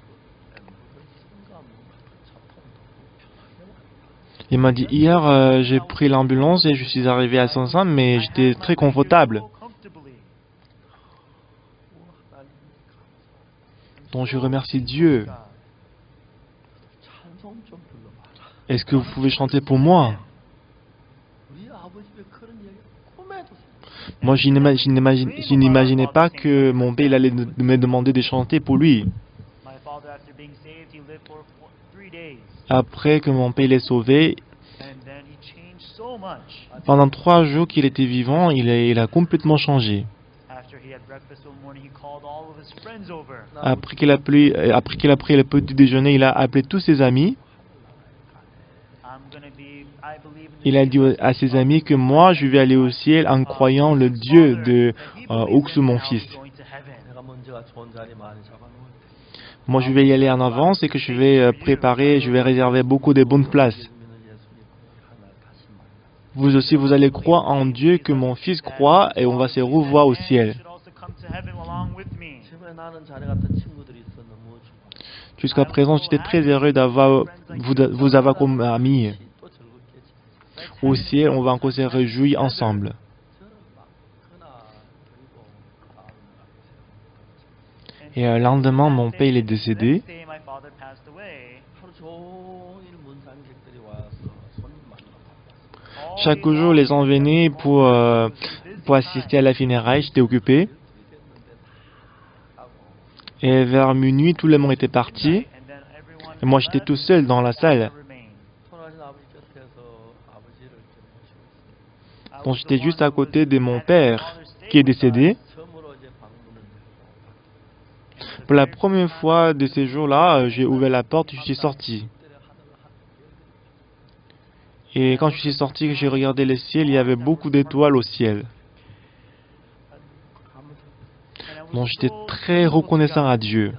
Il m'a dit, hier, j'ai pris l'ambulance et je suis arrivé à Sansan, mais j'étais très confortable. comfortably. Donc je remercie Dieu. Est-ce que vous pouvez chanter pour moi? Moi, je n'imaginais pas que mon père il allait me demander de chanter pour lui. My father, after being saved, he lived for 3 days. Après que mon père l'ait sauvé, And then he changed so much. pendant 3 jours qu'il était vivant, il a complètement changé. After he had breakfast one morning, he called all of his friends over. Après qu'il a pris le petit déjeuner, il a appelé tous ses amis. I believe in the Il a dit Jesus à ses amis que moi, je vais aller au ciel en croyant le Dieu de Oksu, mon fils. going to heaven. Moi, je vais y aller en avance et que je vais préparer, je vais réserver beaucoup de bonnes places. Vous aussi, vous allez croire en Dieu que mon fils croit et on va se revoir au ciel. should also come to heaven along with me. Jusqu'à présent, j'étais très heureux d'avoir vous avoir comme ami. Au ciel, on va encore se réjouir ensemble. Et le lendemain, mon père il est décédé. Next day, my father passed away. Chaque jour, les gens venaient pour assister à la funéraille, j'étais occupé. Et vers minuit, tout le monde était parti. And then everyone Et moi, j'étais tout seul dans la salle. remained. 돌아가신 아버지 곁에서 아버지를 좀 모시고 있습니다. I Donc, was the j'étais one juste who à was côté de mon at my père, father's qui est stake with us. décédé. 처음으로 이제 방문을 열고 Pour la première fois de ces jours-là, j'ai ouvert la porte et je suis sorti. Et quand je suis sorti, que j'ai regardé le ciel, il y avait beaucoup d'étoiles au ciel. And I was Donc, j'étais so très thankful to reconnaissant God. à Dieu.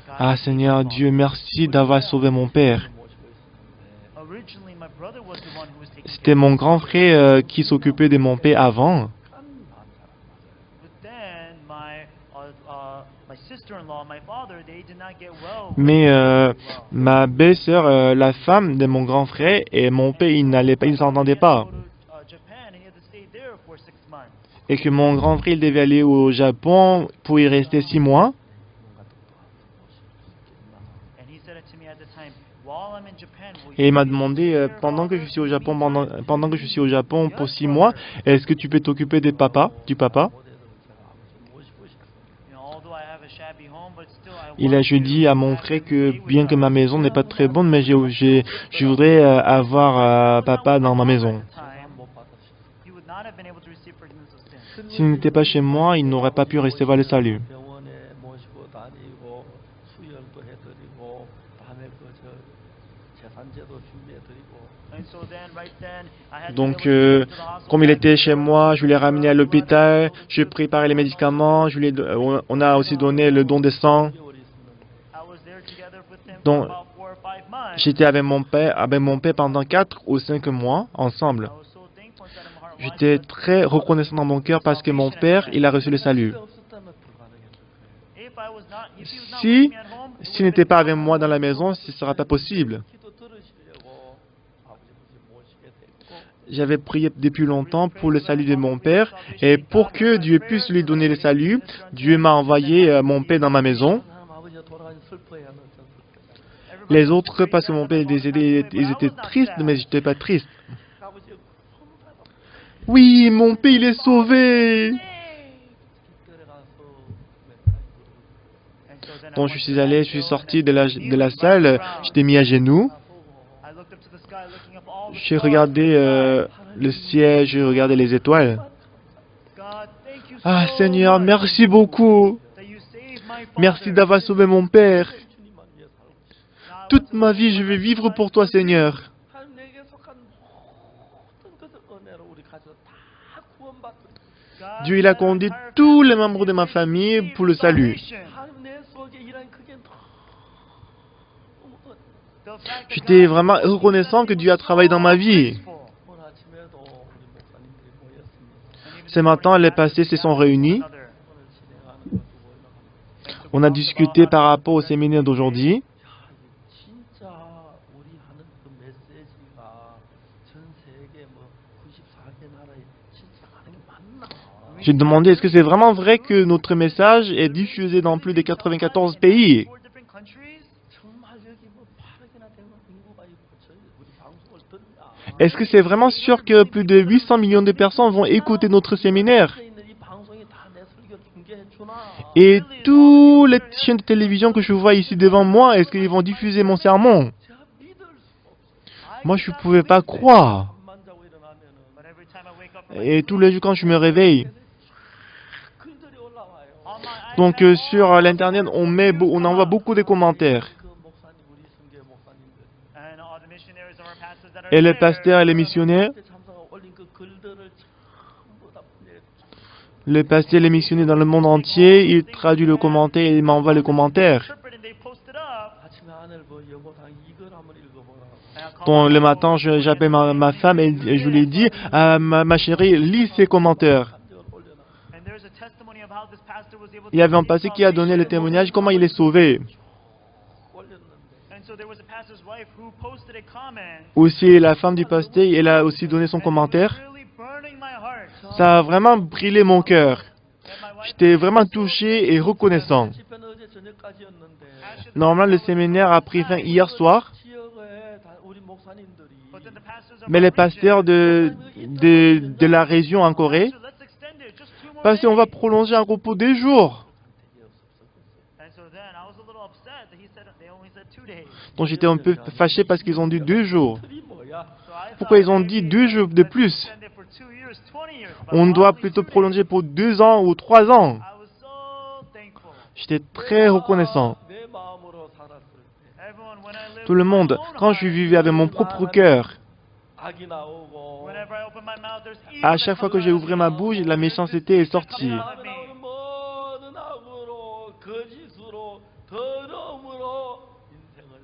God Ah, saved my Seigneur mom. Dieu, merci d'avoir sauvé mon père. Originally, my brother was the one who was taking C'était care of mon my grand sister. frère qui s'occupait de mon père avant. But then my sister-in-law, my father, they did not get well. Mais very well. ma belle-sœur, la femme de mon grand frère, et mon père, ils ne s'entendaient He had pas. to go to Japan and he had to stay there for 6 months. Et que mon grand frère, il devait aller au Japon pour y rester 6 mois. And he said it to me at the time, while I'm in Japan, will Et il you m'a be able to demandé, take care of pendant que je father suis au in the Japon, meantime? pendant que je suis au Japon pour 6 mois, est-ce que tu peux t'occuper du papa? You know, although I have a shabby home, but still I Il a want je to dis à have mon him frère stay que with bien que us. ma maison n'est pas très bonne, mais je voudrais avoir papa dans ma maison. He would not have been able to receive forgiveness of sins. S'il n'était pas chez moi, il n'aurait pas pu recevoir le salut. 병원에 모시고 다니고 수혈도 해드리고 밤에 그저 재산제도 준비해드리고 And so then, right then, I had to Donc, be able to take him to the hospital. comme il était chez moi, je l'ai ramené à l'hôpital, je préparais les médicaments, on a aussi donné le don de sang. 6개월이 있었는데 I was there together with him Donc, for about 4 or 5 months. J'étais avec mon père pendant 4 ou 5 mois ensemble. I was so thankful inside of my heart. J'étais très reconnaissant dans mon cœur parce que mon père, il a reçu le salut. 그게 없었다면 불가능했을 거예요. If he was not Si, with me at home, it S'il would n'était have pas been avec moi dans la maison, ce ne serait pas possible. 기도 들으시려고 아버지 모시게 됐고 J'avais prié depuis longtemps pour le salut de mon père et pour que Dieu puisse lui donner le salut, Dieu m'a envoyé mon père dans ma maison. 하나님 아버지가 돌아가신 슬퍼해야 하는 전 슬퍼. everybody Les was autres, parce que mon père est décédé, ils étaient tristes, mais j'étais pas triste. 아버지 손 Oui, mon père, il est sauvé. 깃들에 가서 And so then I Donc went je to suis that allé, je hill suis and sorti I de la salle, j'étais mis à genoux. I looked up to the sky, looking up all the J'ai stars regardé in the sky. le ciel, j'ai regardé les étoiles. God, thank you Ah so Seigneur, much merci beaucoup. that you saved my father. Merci d'avoir sauvé mon père. 주님만 위해 살고 Now I Toute want to ma live vie, my je vais life vivre for pour toi, Seigneur. 하나님 내게 속한 모든 것을 은혜로 우리 가져서 다 구원받도록 God, Dieu, il a let our conduit entire tous les family membres de ma receive famille pour le salut. salvation. 하나님 내 속에 일한 그게 너무 The fact that J'étais God vraiment worked in reconnaissant that que was Dieu a travaillé dans ma so vie. graceful. 오늘 아침에도 우리 목사님들이 모였습니다. And even Ce this matin, morning, les pastors pasteurs se sont gathered réunis. one another. 오늘 진행하는 것 두고 올라갑니다. On a discuté par rapport au séminaire d'aujourd'hui. 야, 이게 진짜 우리 하는 그 메시지가 전 세계 뭐 94개 나라에 진짜 가는 게 맞나? J'ai demandé, est-ce que c'est vraiment vrai que notre message est diffusé dans plus de 94 pays? 4 different countries? 정말 여기 뭐 8억이나 되는 인구가 있고 저희 우리 방송을 듣냐? Est-ce que c'est vraiment sûr que plus de 800 millions de personnes vont écouter notre séminaire? 있는 이 방송이 다 내 설교 중계해 주나? Et tous les chaînes de télévision que je vois ici devant moi, est-ce qu'ils vont diffuser mon sermon? 제가 믿을 수 없어. Moi, je ne pouvais pas croire. 잠만 자고 일어나면은 But every time I wake up from my Et sleep, tous les jours quand je me réveille. 글들이 올라와요. on my Donc iPad, sur l'internet, on envoie beaucoup de commentaires. 그 목사님 우리 성계 목사님들 and all the missionaries or pastors that are Et les there, pasteurs et les missionnaires, 그때 참사가 올린 그 글들을 전부 다 분열해 les pasteurs et les missionnaires dans le monde entier, ils traduisent le commentaire et ils m'envoient les commentaires. interpret and they post it up. 아침에 아내를 뭐 여보상 이걸 한번 읽어보라. And I call Donc my le wife matin, over, j'appelle ma femme et je lui dis, ma chérie, lis ces commentaires. 감정을 올려놔. and there's a testimony of how this pastor was able to Il y avait un receive pasteur qui a donné le salvation. témoignage, comment il est sauvé. 올렸는데 And so there was a pastor's wife who posted a comment. Aussi, la femme du pasteur, elle a aussi donné son and it was commentaire. really burning my heart. Ça a vraiment brûlé mon cœur. And my wife J'étais vraiment touché et reconnaissant. 집회는 어제 저녁까지였는데 Normalement, le séminaire a pris fin hier soir, 지역에 다 우리 목사님들이 But then the pastors of mais our les region, pasteurs de la région en Corée, Let's extend it just 2 more parce qu'on va days. prolonger un repos 2 jours. And so then I was a little upset that he said they only said 2 days. Donc j'étais un peu fâché parce qu'ils ont dit 2 jours. 틀이 뭐야? So I Pourquoi thought ils ont dit maybe 2 jours de let's plus? extend it for 2 years, 20 years. But On doit only plutôt 2 days. prolonger pour 2 ans ou 3 ans. I was so thankful. J'étais très reconnaissant. 내 마음으로 살았을 때 Everyone, when I lived Tout le with my monde, own quand je heart, vivais avec mon propre cœur, 악이 나오고 whenever I open my mouth, there's evil à that chaque fois comes que j'ai out of ouvert me. ma bouche, la méchanceté est sortie. 마음에 나오는 모든 악으로 거짓으로 더러움으로 인생을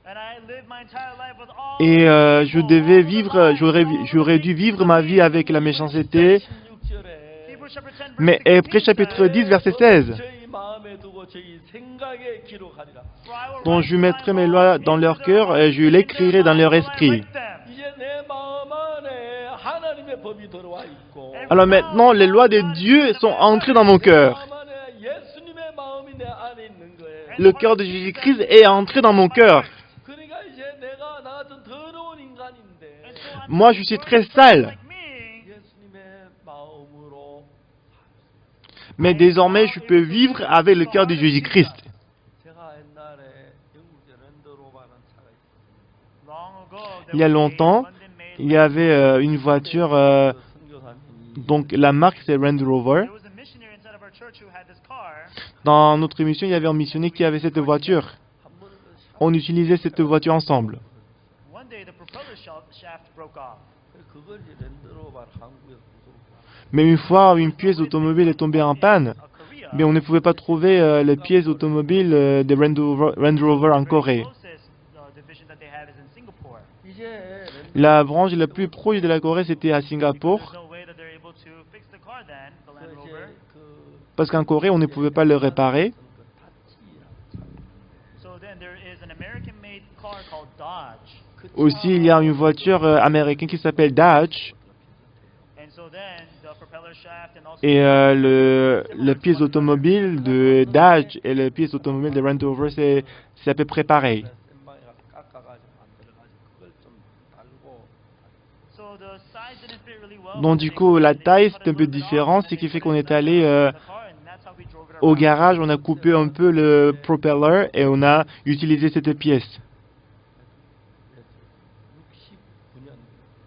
And I lived my entire life with all Et the je evil, devais all the vivre, lies, j'aurais all the j'aurais dû things vivre of ma me. vie avec la méchanceté. 16절에 Hebrews chapter 10, verse Mais 16 Hébreux chapitre 10, verset 16. 저희 마음에 두고 저희 생각에 기록하리라. For I will Donc write je my mettrai mes laws lois dans into leur their cœur et hearts, je and in l'écrirai their dans leur minds will I esprit. write them. 이제 내 마음 안에 하나님의 법이 들어와 있고 Alors maintenant, les lois de Dieu sont entrées dans mon 내 cœur. 마음 안에 예수님의 마음이 내 안에 있는 거예요. Le cœur de Jésus-Christ est entré dans mon cœur. 그러니까 이제 내가 나 같은 더러운 인간인데 And so I'm Moi, je suis très sale. like me. 예수님의 마음으로 Mais désormais, je peux vivre avec le cœur de Jésus-Christ. 제가 옛날에 영국의 랜드로버라는 차가 있어요. Long ago, there Il y a was a longtemps, London-made il y avait une voiture, 그 선교사님이 donc la marque c'est Range Rover. There was a missionary inside of our church who had this car. Dans notre émission, il y avait un missionnaire qui avait cette voiture. 한 번은 그 샤- On utilisait cette voiture ensemble. One day, the propeller shaft broke off. 그걸 이제 랜드로버 한국에서 구속 Mais une fois, une pièce automobile est tombée en panne, Korea, mais on ne pouvait pas trouver les pièces automobiles des Range Rover en the very Corée. closest division that they have is in Singapore. 이제 La branche la plus proche de la Corée, c'était à Singapour, There's no way that they're able to fix the car then, the Land 그 Rover. 이제 그 parce qu'en Corée, on ne pouvait pas le réparer. So then there is an American-made car called Dodge. Aussi, il y a une voiture américaine qui s'appelle Dodge, And so then the propeller shaft and also et le pièce automobile de Dodge et le pièce automobile de Range Rover, c'est à peu près pareil. 센방에 가서 깎아가지고 만들어가지고 그걸 좀 달고 so the size didn't fit really well. Donc du coup, la taille c'est un peu différent, ce qui fait qu'on est allé au garage, on a coupé un peu le propeller et on a utilisé cette pièce. 69년,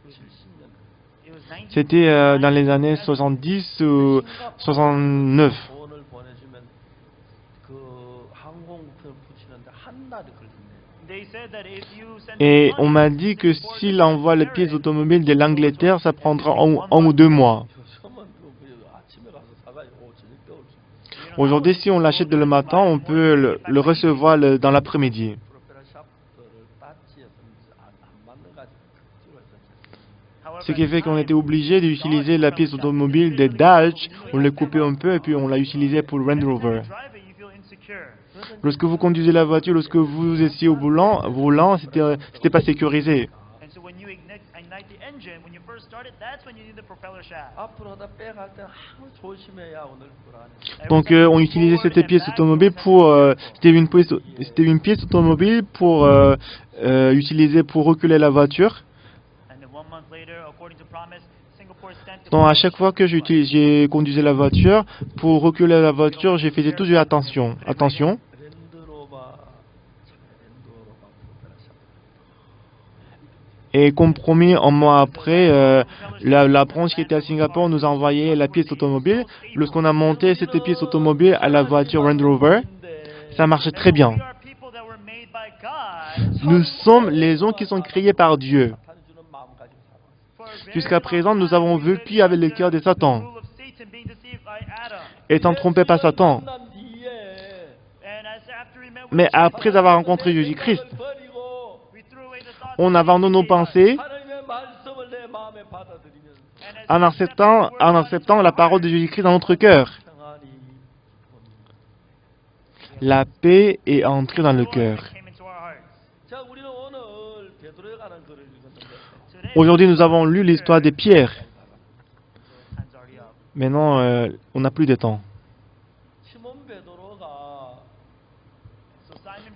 70년 C'était dans les années 70 ou 69. 돈을 보내주면 그 항공편을 붙이는데 한 달이 걸린대요. Et on m'a dit que s'il envoie les pièces automobiles de l'Angleterre, ça prendra un ou 2 mois. 요즘은 그 아침에 가서 사가지고 저녁 때올 수 Aujourd'hui, si on l'achète le matin, on peut le recevoir dans l'après-midi. 프로페러 샤프트를 따치에서 안 만나가지고 극지로 했었어요. Ce qui fait qu'on était obligé d'utiliser la pièce automobile de Dodge, on l'a coupé un peu et puis on l'a utilisé pour le Range Rover. Lorsque vous conduisez la voiture, lorsque vous étiez au volant, c'était pas sécurisé. 앞으로 하다 빼갈 때 항상 조심해야 오늘 불안해. Donc on utilisait cette pièce automobile pour c'était une pièce automobile pour utiliser pour reculer la voiture. Donc à chaque fois que j'ai conduisé la voiture, pour reculer la voiture, j'ai fait toujours attention. 랜드로버 랜드로버 프로페러 샤프트. Et comme promis, un mois après, la branche qui était à Singapour nous a envoyé la pièce automobile. Lorsqu'on a monté cette pièce automobile à la voiture Range Rover, ça marchait très bien. Nous sommes les gens qui sont créés par Dieu. 사탄이 주는 마음 가지고 살아. Jusqu'à présent, nous avons vécu avec le cœur de Satan, étant trompés par Satan. 만난 뒤에 Mais après avoir rencontré Jésus-Christ, 버리고 on abandonne nos pensées 하나님의 말씀을 내 마음에 받아들이면 en acceptant la parole de Jésus-Christ dans notre cœur. 평안이 La paix est entrée dans le cœur. 자, 우리는 오늘 베드로에 관한 글을 읽었는데 Aujourd'hui, nous avons lu l'histoire des pierres. Maintenant, on n'a plus de temps. 시몬 베드로가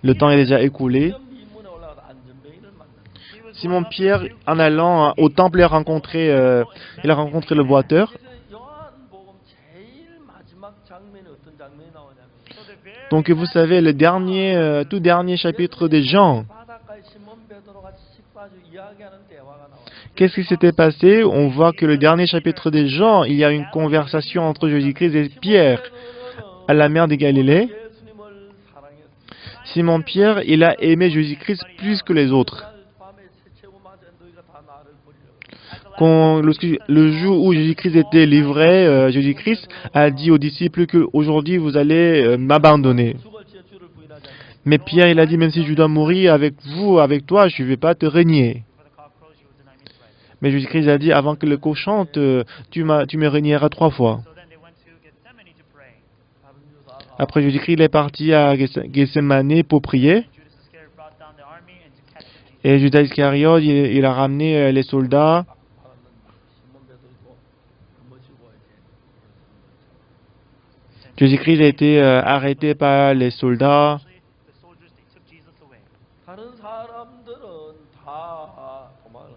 Le temps est déjà écoulé. 시험 입문에 올라가서 안전뱅이를 만났어요. Simon-Pierre, en allant au temple, il a rencontré le boiteur. 요한복음 제일 마지막 장면이 어떤 장면이 나오냐면 So the very Donc vous savez, le dernier, tout dernier chapitre des Jean, 바닷가에 시몬 베드로 같이 식사하고 이야기하는 대화가 나와요. qu'est-ce qui s'était passé? On voit que le dernier chapitre des Jean, il y a une conversation entre Jésus-Christ et Pierre à la mer de Galilée. 예수님을 사랑했어. Simon-Pierre, il a aimé Jésus-Christ plus que les autres. 그날 밤에 새치고 맞아 너희가 다 나를 버리려고. Le jour où Jésus-Christ était livré, Jésus-Christ a dit aux disciples qu'aujourd'hui vous allez m'abandonner. 죽을지에 주를 부인하지 않겠어. Mais Pierre, il a dit, même si je dois mourir avec vous, avec toi, je ne vais pas te régner. before the cock crows, you will deny me thrice. Mais Jésus-Christ a dit, avant que le coq chante, tu me régneras 3 fois. So then they went to Gethsemane to pray. 다른 유다가 Après Jésus-Christ, il est parti à Gethsemane pour prier. Judas Iscariot brought down the army and to catch Jesus. Et Judas Iscariote, il a ramené les soldats. 시몬 베드로도 넘어지고 이제 Jésus-Christ a été arrêté par les soldats. Actually, the soldiers, they took Jesus away. 다른 사람들은 다 도망을.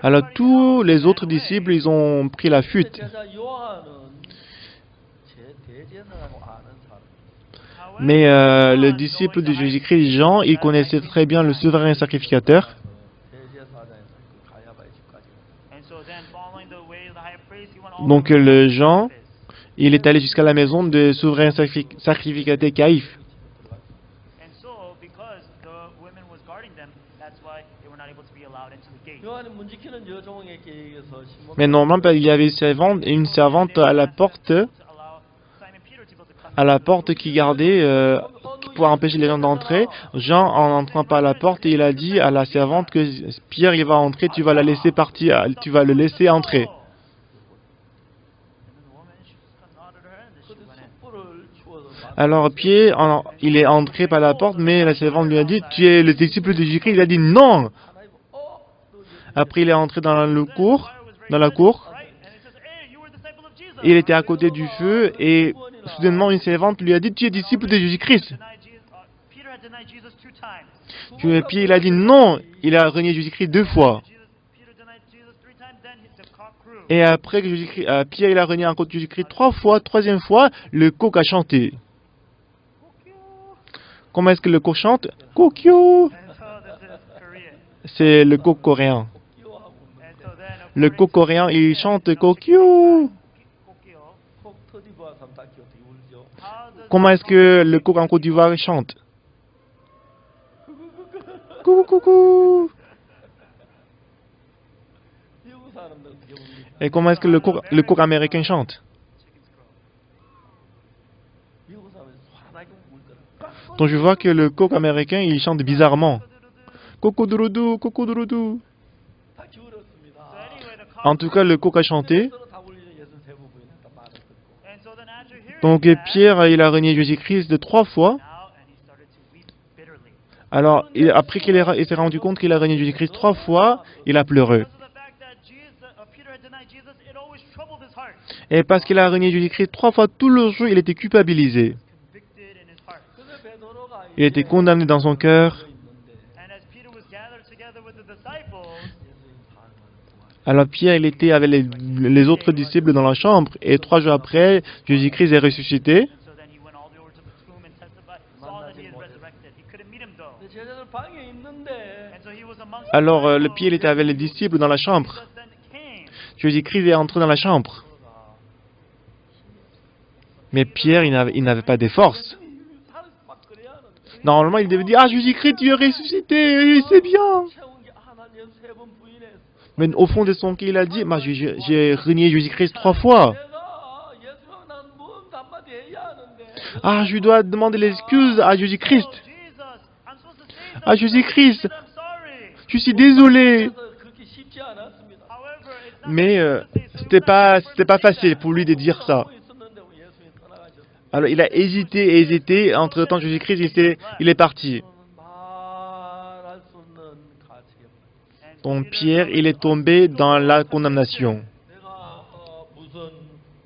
Alors tous les autres disciples, ils ont pris la fuite. 제자 요한은 제 대제사라고 아는 사람. However, Mais John, le knowing disciple the de high Jésus-Christ, priest, Jean, il that connaissait high très bien le souverain sacrificateur. 대제사장에서 그 가야바의 집까지. And so then, following the way of the high priest, he went all Donc the way to le Jean, Caiaphas. il est allé jusqu'à la maison de souverain sacrificateur Caïphe. And so, because the women was guarding them, that's why they were not able to be allowed into the gate. 요한이 문 지키는 여종에게 의해서 시몬 Mais normalement, il y avait une servante à la porte, To allow Simon Peter to be able to come à la into the porte qui gardait pour empêcher les gens d'entrer. Jean, en entrant par la porte, il a dit à la servante que Pierre, il va entrer, tu vas la laisser partir, tu vas le laisser entrer. And then the woman, she just kind of nodded her head and then she 그때 went in. 숯불을 주워서 Alors Pierre, il est entré par la porte, mais la servante lui a dit, tu es le disciple de Jésus-Christ. Il a dit non. 하나 입고 너 Après, il est entré dans le cour, dans la cour. Right? And it says, hey, you were a disciple of Jesus. Il était à côté du feu et soudainement une servante lui a dit, tu es disciple de Jésus-Christ. Denied Jesus, Peter had denied Jesus 2 times. Pierre, il a dit non. Il a renié Jésus-Christ 2 fois. Peter denied Jesus 3 times, then the cock crew. Et après que Pierre il a renié encore Jésus-Christ 3 fois, troisième fois, le coq a chanté. Comment est-ce que le coq chante? Kokyo. And so this is Korean. C'est le coq coréen. 끼워하고 And so then, Le coq coréen, il chante kokyo. Kokyo. 콕 터디바 삼타키 어떻게 울죠? How does Comment est-ce que le coq en Côte d'Ivoire chante? Coucou, coucou. 미국 사람들 어떻게 웁니까? Et comment est-ce que le coq américain chante? 미국 사람들 환하게 울더라. Donc je vois que le coq américain, il chante bizarrement. Coco-doudou, coco-doudou. 다 기울었습니다. So anyway, the cock En tout cas, le coq a chanté. 서로 다 울리는 예수 세 번 부인했다 말을 듣고. And so then after hearing Donc that, Pierre, il a renié Jésus-Christ de 3 fois. now, and he started to weep bitterly. Alors, après il s'est rendu compte qu'il a renié Jésus-Christ 3 fois, il a pleuré. Because of the fact that Peter had denied Jesus, it always troubled his heart, Et parce qu'il a renié Jésus-Christ 3 fois, tout le jour, il était culpabilisé. convicted in his heart. 그래서 베드로가 Il était condamné dans son cœur. 있는데 And as Peter was gathered together with the disciples, 예수님 사흘 만에 부활. Alors Pierre, il était avec les autres disciples dans la chambre. Et 3 jours après, Jésus-Christ est ressuscité. and so then he went all the way over to the tomb and testified, saw that he had resurrected. He couldn't meet him though. 근데 제자들 방에 있는데 And so he was amongst Alors the le Pierre, il était avec les disciples dans la chambre. Jesus then came. Jésus-Christ est entré dans la chambre. Mais Pierre, il n'avait pas de force. 살아서 막 그래야 하는데 Normalement, il devait dire, ah Jésus-Christ, tu es ressuscité, c'est bien. 채운 게난 예수 세 번 부인했어. Mais au fond de son cœur, il a dit, j'ai renié Jésus-Christ 3 fois. 내가 예수랑 난 무언도 한마디 해야 하는데 Ah, je dois demander l'excuse à Jésus-Christ. Oh, Jesus, I'm supposed to say Ah, something. Jésus-Christ, I'm sorry. je suis désolé. 그래서 그렇게 쉽지 않았습니다. However, it's not Mais easy to say, so he c'était was not pas able to say facile that. pour lui de dire ça. 하고 있었는데 예수님 떠나가셨습니다. Alors il a hésité. Entre-temps, Jésus-Christ, il est parti. 말할 수 없는 가치에 And Donc Peter Pierre, il est tombé dans la condamnation. 내가 무슨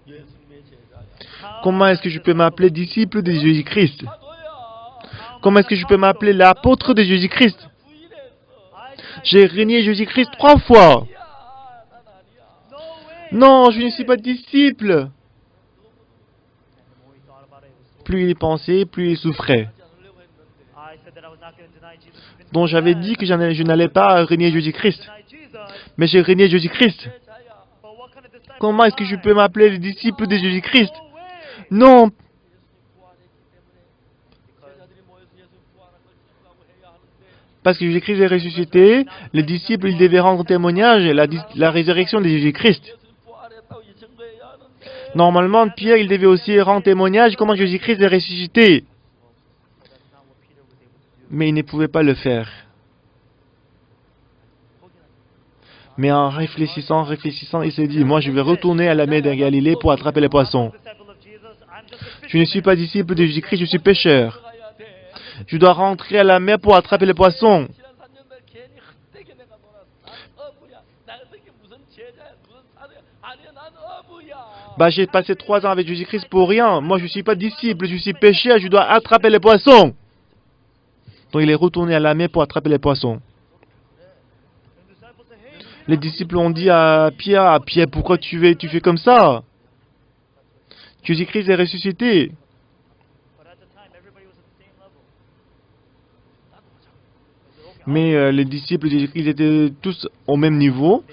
예수님의 제자야. Comment est-ce que je peux m'appeler disciple de Jésus-Christ? 사도야. Comment est-ce que je peux m'appeler l'apôtre de Jésus-Christ? 부인했어. J'ai renié Jésus-Christ 3 fois. 난 아니야. Non, je ne suis pas disciple. And the more he thought about it, it was so Plus il pensait, plus il souffrait. 하지 않으려고 했는데 I said that I was not going to deny Jesus. even Donc to j'avais death. dit que je n'allais pas renier Jésus-Christ. Deny Jesus. Mais j'ai renié Jésus-Christ. 제자야. But what kind of disciple Comment est-ce que am je I? peux m'appeler le disciple de Jésus-Christ? No way. Non, 예수님 부활했기 때문에 제자들이 모여서 예수 부활한 걸 증거하고 해야 하는데 parce que Jésus-Christ est ressuscité, les disciples ils devaient rendre témoignage de la résurrection de Jésus-Christ. 예수님 부활했다고 이 증거해야 하는데 Normalement, Pierre, il devait aussi rendre témoignage comment Jésus-Christ est ressuscité. But that's not what Peter was able to do. Mais il ne pouvait pas le faire. Mais en réfléchissant, il s'est dit, moi je vais retourner à la mer de Galilée pour attraper les poissons. Disciple of Jesus, I'm just a Je ne suis pas disciple de Jésus-Christ, je suis pécheur. 들어가야 돼. Je dois rentrer à la mer pour attraper les poissons. 지난 3년간 괜히 헛되게 내가 놀았어. 난 어부야. 나한테 무슨 제자야, 무슨 사도야. 아니야, 난 어부야. Bah, j'ai passé 3 ans avec Jésus-Christ pour rien. Moi, je ne suis pas disciple, je suis pécheur, je dois attraper les poissons. Donc, il est retourné à la mer pour attraper les poissons. And the disciples say, hey, Peter, Les disciples ont dit à Pierre, pourquoi tu fais comme ça? Jésus-Christ est ressuscité. but at the time everybody was at the same level. Mais les disciples de Jésus-Christ ils étaient tous au même niveau.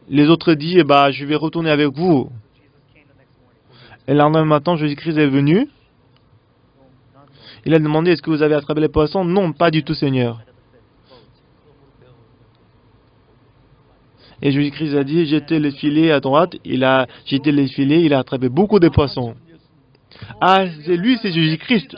Les autres disent, je vais retourner avec vous. Jesus came the next morning. Et le lendemain matin, Jésus-Christ est venu. No, none. Il a demandé, est-ce que vous avez attrapé les poissons? Non, pas du tout, Seigneur. Et Jésus-Christ a dit, jetez les filets à droite. Il a jeté les filets, il a attrapé beaucoup de poissons. Ah, c'est lui, c'est Jésus-Christ.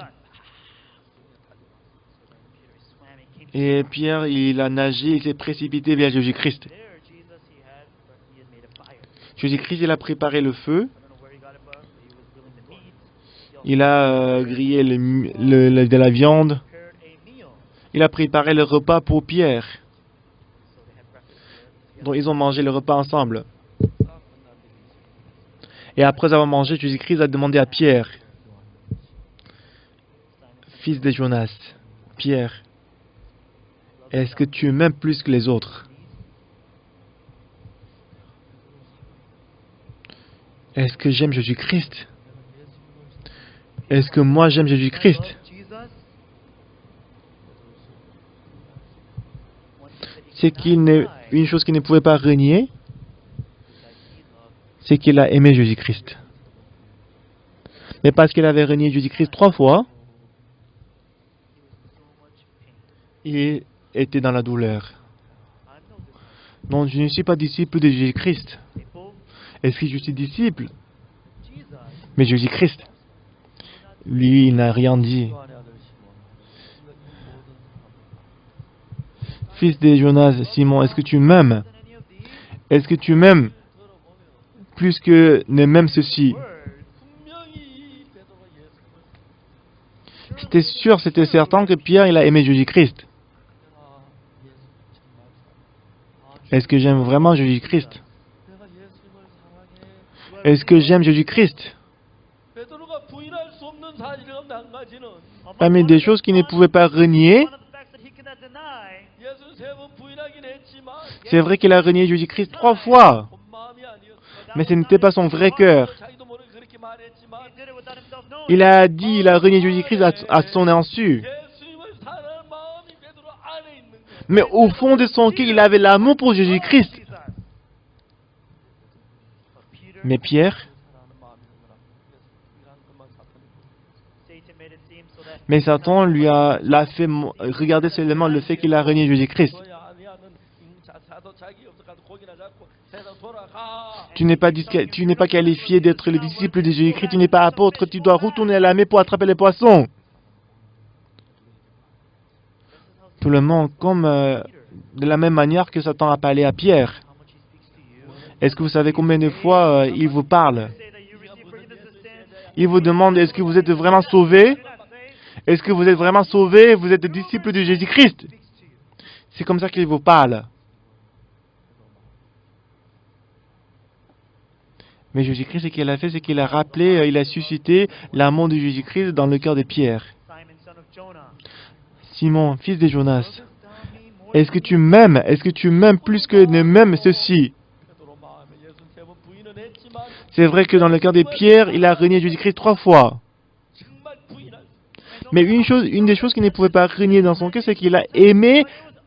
Et Pierre, il a nagé, il s'est précipité vers Jésus-Christ. There, Jesus he had made a fire. Jésus-Christ, il a préparé le feu. I don't know where he got it from, but he was grilling the meat. He also Il a grillé de la viande. prepared a meal. Il a préparé le repas pour Pierre. So they had breakfast together. Donc ils ont mangé le repas ensemble. Et après avoir mangé, Jésus-Christ a demandé à Pierre, fils de Jonas, Pierre, est-ce que tu m'aimes plus que les autres? Est-ce que j'aime Jésus-Christ? Est-ce que moi j'aime Jésus-Christ? Love Jesus. One thing that he C'est could qu'il not ne, deny une chose qu'il ne pouvait pas renier, is that he loved. c'est qu'il a aimé Jésus-Christ. Mais parce qu'il avait renié Jésus-Christ 3 fois, So much pain. il était dans la douleur. I'm no disciple. Non, je ne suis pas disciple de Jésus-Christ. Disciple. Est-ce que je suis disciple? Jesus. Mais Jésus-Christ, lui, il n'a rien dit. 또 안에 아들 시몬. 네가 이 모든 사람 Fils de Jonas, Simon, est-ce que tu m'aimes? Than any of these Est-ce que tu m'aimes 들어보면 plus que ne m'aime ceci? words. 분명히 베드로가 예수님을 C'était sûr, c'était certain que Pierre, il a aimé Jésus-Christ. 내가 예수 정말 사랑해. Est-ce que j'aime vraiment Jésus-Christ? 내가 예수님을 사랑해. Est-ce que j'aime Jésus-Christ? 베드로가 부인할 수 없는 사실 가운데 한 가지는 Parmi des choses qu'il ne pouvait pas renier, One of the facts that he cannot deny. 예수를 세 번 부인하긴 했지만 c'est vrai qu'il a renié Jésus-Christ 3 fois. 본 마음이 아니었어. Mais ce n'était pas son vrai cœur. 자기도 모르게 그렇게 말했지만 He did it without himself knowing. Il a dit, il a renié Jésus-Christ à son insu. 예수님을 사랑하는 마음이 베드로 안에 있는 거야. Mais au fond de son cœur, il avait l'amour pour Jésus-Christ. Jesus. But Peter, Mais Pierre, 사랑하는 마음이 있는 거라. 이런 것만 사탄이 Satan made it seem so that mais Satan l'a fait regarder seulement le fait qu'il a renié Jésus-Christ. 너야 아니야는 사도 자기 없어 가서 고기나 잡고 세상 돌아가. Tu n'es pas qualifié d'être le disciple de Jésus-Christ, tu n'es pas apôtre, tu dois retourner à la mer pour attraper les poissons. Tout le monde, comme de la même manière que Satan a parlé à Pierre. how much he speaks to you. Est-ce que vous savez combien de fois il vous parle? Say that you receive forgiveness of sins. Il vous demande, est-ce que vous êtes vraiment sauvé? Did not say Est-ce que vous êtes vraiment sauvé? Vous êtes disciple de Jésus-Christ? speaks to you. C'est comme ça qu'il vous parle. Mais Jésus-Christ, ce qu'il a fait, c'est qu'il a rappelé, il a suscité l'amour de Jésus-Christ dans le cœur de Pierre. Simon, son of Jonah. Simon, fils de Jonas, Lovest thou me more Est-ce que tu m'aimes? Est-ce que tu m'aimes plus que ne m'aime ceci? 베드로 마음에 예수 세 번 부인은 했지만 C'est vrai que dans le cœur de Pierre, il a renié Jésus-Christ 3 fois. 정말 부인할 수 Mais une des choses qu'il ne pouvait pas renier dans son cœur, c'est qu'il a aimé,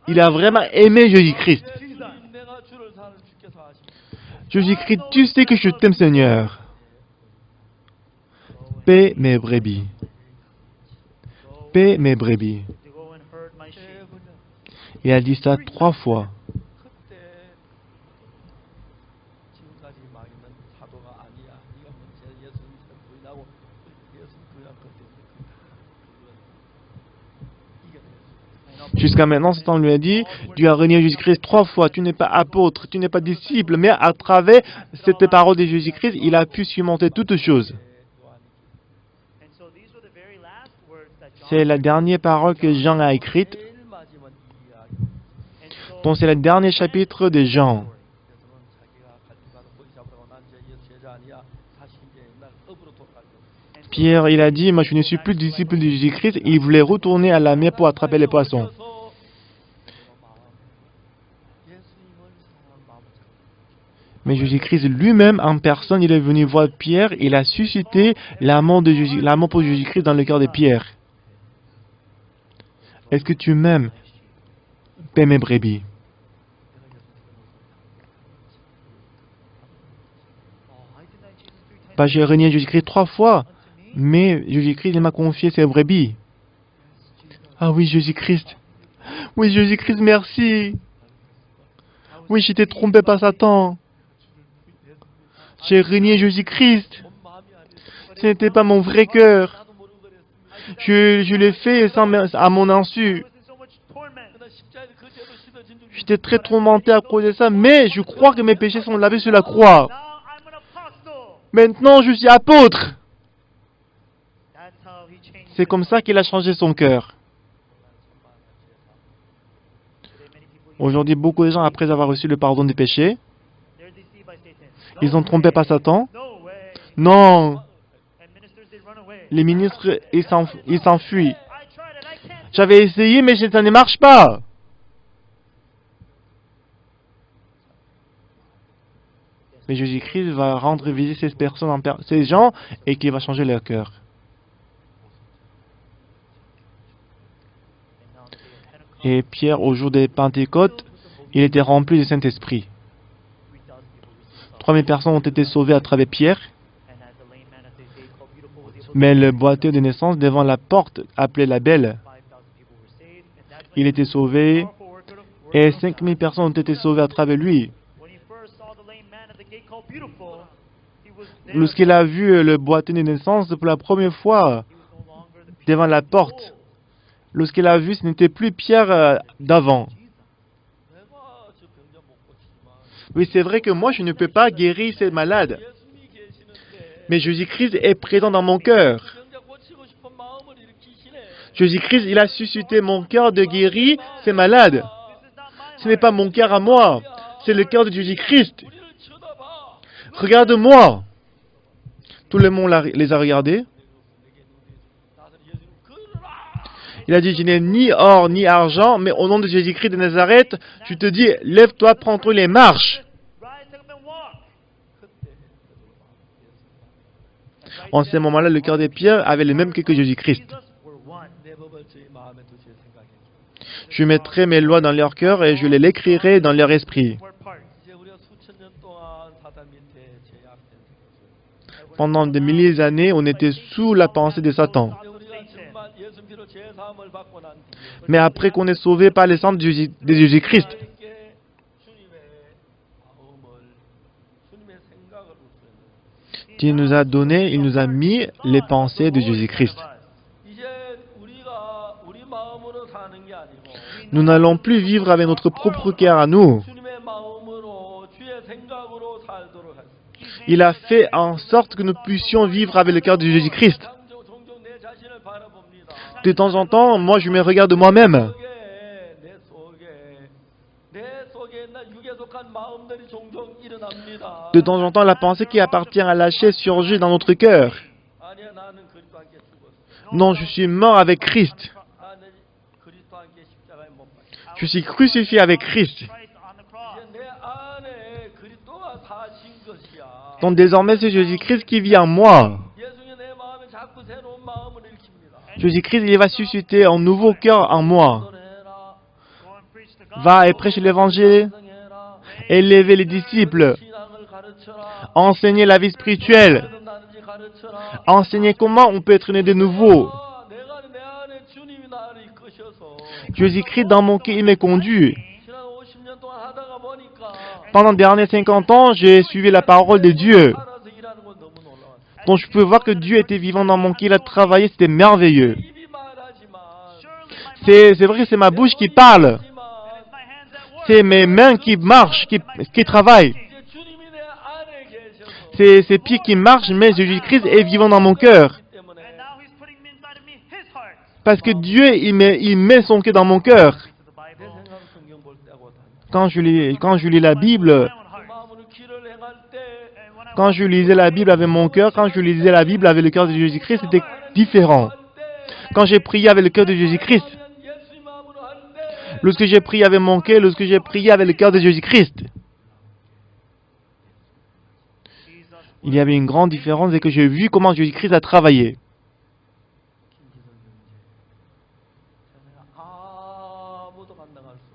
il a vraiment aimé Jésus-Christ. 예수님 내가 주를 사는 주께서 하십니다. Jésus-Christ, tu sais que je t'aime, Seigneur. Paie mes brebis. Paie mes brebis. to go and herd my sheep. Il a dit ça 3 fois. 그때 지금까지 막 있는 사도가 아니야. 네가 먼저 예수님 부인하고 예수님 부인한 것 때문에 이겨냈어. Jusqu'à maintenant, Satan lui a dit, tu as renié Jésus-Christ 3 fois, tu n'es pas apôtre, tu n'es pas disciple, mais à travers cette parole de Jésus-Christ, il a pu surmonter toutes choses. And so these were the very last words that John C'est la dernière parole que Jean a écrite, 제일 마지막 이야기. and so donc c'est le dernier chapitre de Jean. 그래서는 자기가 갈등가서 거기 잡으라고 난 이제 예수 제자 아니야. 다시 이제 옛날 업으로 돌아가고. Pierre, il a dit, moi je ne suis plus disciple de Jésus-Christ, il voulait retourner à la mer pour attraper les poissons. Mais Jésus-Christ lui-même, en personne, il est venu voir Pierre, il a suscité l'amour pour Jésus-Christ dans le cœur de Pierre. Est-ce que tu m'aimes? Paie mes brebis. Bah, j'ai renié Jésus-Christ 3 fois, mais Jésus-Christ, il m'a confié ses brebis. Ah oui, Jésus-Christ. Oui, Jésus-Christ, merci. Oui, j'étais trompé par Satan. J'ai renié Jésus-Christ. Ce n'était pas mon vrai cœur. Je l'ai fait à mon insu. I was in so much torment. 나 십자가에 그 죄도 씻어진 줄 J'étais très tourmenté à cause de ça, mais je crois que mes péchés sont lavés sur la croix. Now I'm an apostle. Maintenant, je suis apôtre. That's how he changed. C'est comme ça qu'il a changé son cœur. Today, many people Aujourd'hui, beaucoup de gens, après avoir reçu le pardon des péchés, they're deceived by Satan. ils ont trompé par Satan. No way. Non, And ministers they run away. les ministres, ils s'enfuient. I tried it. I can't. J'avais essayé, mais ça ne marche pas. Mais Jésus-Christ va rendre visite ces personnes, ces gens, et qu'il va changer leur cœur. And now the day of Pentecost, Et Pierre, au jour des Pentecôtes, il était rempli du Saint-Esprit. 3,000 people received 3000 personnes ont été sauvées à travers Pierre, and as the lame man at the gate called Beautiful was able to mais le boiteux de naissance devant la porte, appelé la Belle, 5,000 people were saved, and that il était sauvé, powerful worker of et word of 5000 personnes ont été sauvées à travers lui. When he first saw the lame man at the gate called Beautiful, he was there. Lorsqu'il a vu le boiteux de naissance pour la première fois He was no longer the devant la porte, lorsqu'il a vu, ce n'était plus Pierre d'avant. 내가 저 병자 못 고치지만 Oui, c'est vrai que moi, je ne peux pas guérir ces malades, 예수님이 계시는데 mais Jésus-Christ est présent dans mon cœur. 그 병자 고치고 싶은 마음을 일으키시네. Jésus-Christ, il a suscité mon cœur de guérir ces malades. This is not my Ce n'est pas mon cœur à moi, c'est le cœur de Jésus-Christ. 우리를 쳐다봐. Regarde-moi. Tout le monde les a regardés. 나는 예수님 그러라. Il a dit, je n'ai ni or ni argent, mais au nom de Jésus-Christ de Nazareth, je te dis, lève-toi, prends-toi les marches. rise, take up and walk. En ce moment-là, le cœur de Pierre avait le même cœur que Jésus-Christ. Jesus were one. 내 법을 저희 마음에 두실 생각에 Je mettrai mes lois dans leur cœur et je les écrirai dans leur esprit. Were part. 이제 우리가 수천 년 동안 사단 밑에 제약된 것을 Pendant des milliers d'années, on était sous la pensée de Satan. 이제 우리가 정말 예수 피로 제사함을 받고 난 뒤에 Mais après qu'on est sauvé par le sang de Jésus-Christ, 우리에게 주님의 마음을 주님의 생각을 우수했는 Dieu nous a donné, il nous a mis les pensées de Jésus-Christ. 이제 우리가 우리 마음으로 사는 게 아니고 Nous n'allons plus vivre avec notre propre cœur à nous. 주님의 마음으로 주의 생각으로 살도록 하십니다. Il a fait en sorte que nous puissions vivre avec le cœur de Jésus-Christ. 종종 내 자신을 바라봅니다. De temps en temps, moi je me regarde moi-même. 내 속에 있는 육에 속한 마음들이 종종 일어납니다. De temps en temps, la pensée qui appartient à la chair surgit dans notre cœur. 아니야 나는 그리스도 함께 죽었어. Non, je suis mort avec Christ. 나는 그리스도 함께 십자가에 못 Je suis crucifié avec Christ. Christ on the cross. 이제 내 안에 그리스도가 사신 것이야. Donc désormais, c'est Jésus-Christ qui vit en moi. 예수님 내 마음에 자꾸 새로운 마음을 일으킵니다. Jésus-Christ, il va susciter un nouveau cœur en moi. 전도해라. Go and preach the Va et gospel. prêche l'évangile, 성해라. élever les disciples, 신앙을 가르쳐라. enseigner la vie spirituelle, 거듭나는지 가르쳐라. enseigner comment on peut être né de nouveau. 내가 내 안에 주님이 나를 이끄셔서 Jésus-Christ, dans mon cœur, il m'est conduit. 지난 50년 동안 하다가 보니까 Pendant les derniers 50 ans, j'ai suivi la parole de Dieu. 살아서 일하는 건 너무 놀라웠어요. Donc je peux voir que Dieu était vivant dans mon cœur, il a travaillé, c'était merveilleux. 입이 말하지만 Surely my C'est vrai que c'est ma bouche qui parle. 하지만 my hands at work. C'est mes mains qui marchent, qui travaillent. 이제 주님이 내 안에 계셔서 C'est ses pieds qui marchent, mais Jésus-Christ est vivant dans mon cœur. 때문에 And now he's putting inside of me his heart. Parce que Dieu, il met son cœur dans mon cœur. To the 내 Bible. 생각 성경 볼 때하고 다르다. Quand je lis la Bible, My own 그 heart. 마음으로 길을 행할 때 And when I quand je lisais la Bible avec mon cœur, quand je lisais la Bible avec le cœur de Jésus-Christ, c'était différent. Quand j'ai prié avec le cœur de Jésus-Christ, 예수 마음으로 할 때 lorsque j'ai prié avec mon cœur, lorsque j'ai prié avec le cœur de Jésus-Christ, Jesus il y avait une grande différence et que j'ai vu comment Jésus-Christ a travaillé. 아무도 감당할 수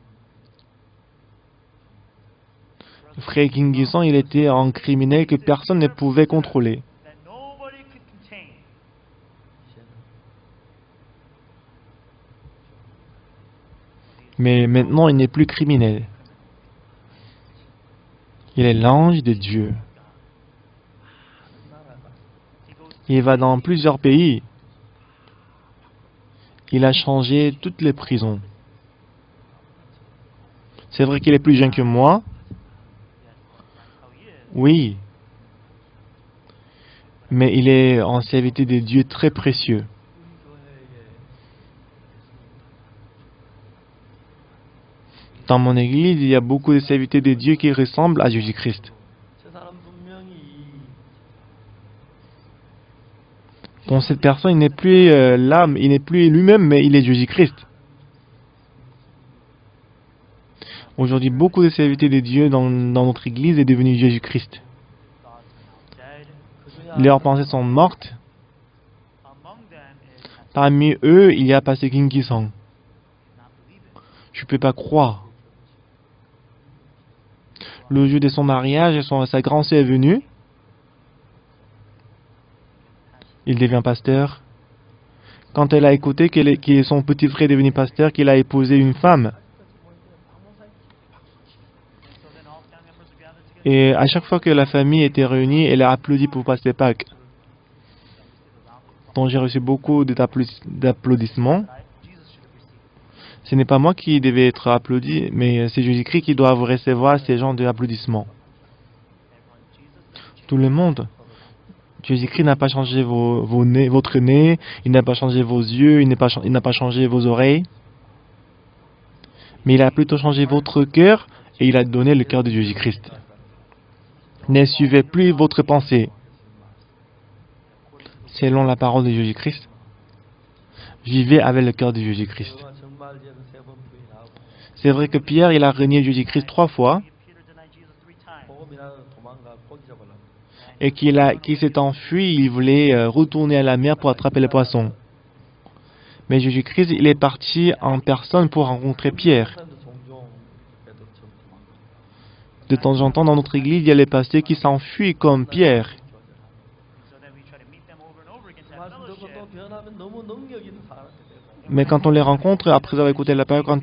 없는 Frère King Gison, il était un criminel que personne ne pouvait contrôler. that nobody could contain. Mais maintenant, il n'est plus criminel. Il est l'ange de Dieu. Il va dans plusieurs pays. Il a changé toutes les prisons. C'est vrai qu'il est plus jeune que moi. How he is. Oui. Mais il est en serviteur de Dieu très précieux. Dans mon église, il y a beaucoup de serviteurs de Dieu qui ressemblent à Jésus-Christ. 저 사람 분명히 Donc cette personne, il n'est plus l'âme, il n'est plus lui-même, mais il est Jésus-Christ. Aujourd'hui, beaucoup de serviteurs de Dieu dans notre église est devenu Jésus-Christ. Thoughts are now dead. Leurs pensées sont mortes. Among them is Parmi eux, il y a Pasteur King Kisang. not believe it. Je ne peux pas croire. Le jour de son mariage, sa grande sœur est venue. Il devient pasteur. Quand elle a écouté que son petit frère est devenu pasteur, qu'il a épousé une femme. So then all family members are gathered together. Et à chaque fois que la famille était réunie, elle a applaudi pour Pasteur Pâques. Donc j'ai reçu beaucoup d'applaudissements. Jesus should have received. Ce n'est pas moi qui devais être applaudi, mais c'est Jésus-Christ qui doit recevoir ces genres d'applaudissements. Tout le monde. Jésus-Christ n'a pas changé votre nez, il n'a pas changé vos yeux, il n'a pas changé vos oreilles. Mais il a plutôt changé votre cœur et il a donné le cœur de Jésus-Christ. Ne suivez plus votre pensée. Selon la parole de Jésus-Christ, vivez avec le cœur de Jésus-Christ. 그가 정말 이제는 3번 부인하고 C'est vrai que Pierre, il a renié Jésus-Christ 3 fois Peter denied Jesus 3 times. 복음이라는 도망가 고기 잡으려고. et qu'il s'est enfui, il voulait retourner à la mer pour attraper les poissons. Mais Jésus-Christ, il est parti en personne pour rencontrer Pierre. 사람도 종종 베드로처럼 도망가. De temps en temps, dans notre église, il y a les pasteurs qui s'enfuient comme Pierre. So then we try to meet them over and over again to 그 have 말씀 듣고 또 fellowship. 변하면 너무 능력 있는 사람이 되고. Mais quand on les rencontre, après avoir écouté la parole, quand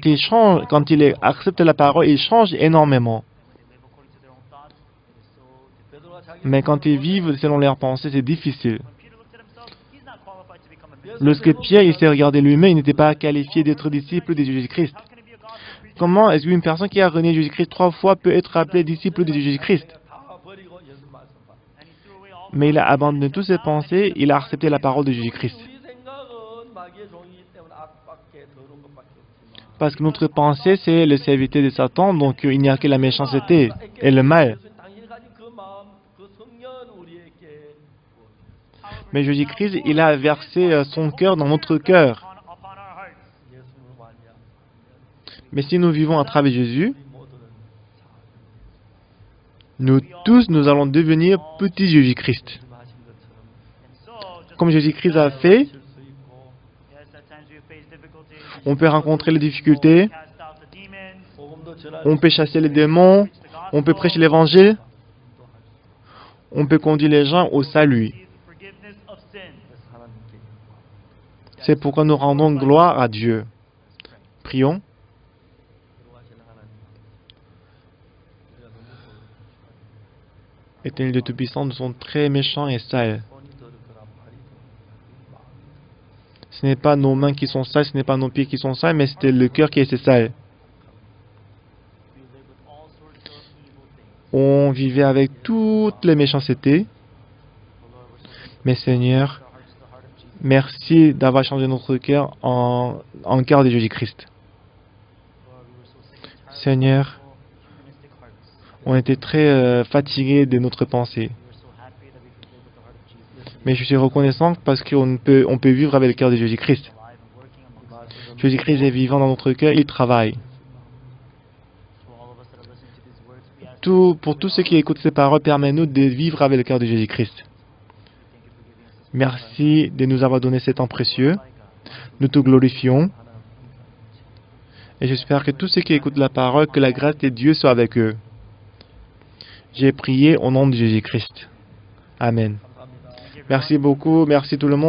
ils acceptent la parole, ils changent énormément. When they live according to their own thoughts, it is so difficult. 베드로가 자기 Mais quand ils vivent selon leurs pensées, c'est difficile. When Peter looked at himself, he's not qualified to become a minister. Lorsque Pierre il s'est regardé lui-même, il n'était pas qualifié d'être disciple de Jésus-Christ. How can he be a gospel preacher? Comment est-ce qu'une personne qui a renié Jésus-Christ 3 fois peut être appelée disciple de Jésus-Christ? 다 버리고 예수 말씀 받. And he threw away all Mais il a abandonné toutes ses pensées, il a accepté la parole de Jésus-Christ. 우리 생각은 마귀의 종이기 때문에 악밖에 더러운 것밖에 없지만. Parce que notre pensée, c'est le serviteur de Satan, donc il n'y a que la méchanceté et le mal. 예수님 당신이 가진 그 마음, 그 성령 우리에게 Mais Jésus-Christ, il a versé son cœur dans notre cœur. upon our hearts. 예수님을 말미암아 Mais si nous vivons à travers Jésus, 우리 모두는 nous tous, nous allons devenir petits Jésus-Christ. 말씀하신 것처럼 And so, just Comme Jésus-Christ a fait, 칠 수 있고 yes, at times we face difficulties. on peut rencontrer les difficultés, Cast out the demons. 복음도 전할 on peut chasser les démons, on peut prêcher l'évangile, on peut conduire les gens au salut. Receive forgiveness of sin. 그래서 하나님께 C'est pourquoi nous rendons gloire à Dieu. Prions. 기록하시는 하나님, 우리가 너무 Éternel Dieu Tout-Puissant, nous sommes très méchants et sales. 손이 더럽거나 발이 더럽거나 마음이 Ce n'est pas nos mains qui sont sales, ce n'est pas nos pieds qui sont sales, mais c'est le cœur qui est sale. We live with all sorts of evil things. On vivait avec toutes les méchancetés, Oh Lord, we're so thankful mais Seigneur, for our hearts to the heart of Jesus. merci d'avoir changé notre cœur en cœur de Jésus-Christ. Lord, we were so sick and tired of Seigneur, humanistic hearts. on était très fatigués de notre pensée. We were so happy that we could live with the heart of Jesus. Mais je suis reconnaissant parce qu'on peut vivre avec le cœur de Jésus-Christ. Alive and working amongst us. 말씀을 Jésus-Christ est vivant dans notre cœur, il travaille. For all of us that are listening to these words, we ask Pour tous ceux qui écoutent ces paroles, permets-nous de vivre avec le cœur de Jésus-Christ. thank you for giving us this Merci de nous avoir donné ce temps précieux. by God. Nous te glorifions. 하나님 Et j'espère que tous ceux qui écoutent la parole, que la grâce de Dieu soit avec eux. J'ai prié au nom de Jésus-Christ. Amen. 감사합니다. Merci beaucoup. Merci tout le monde.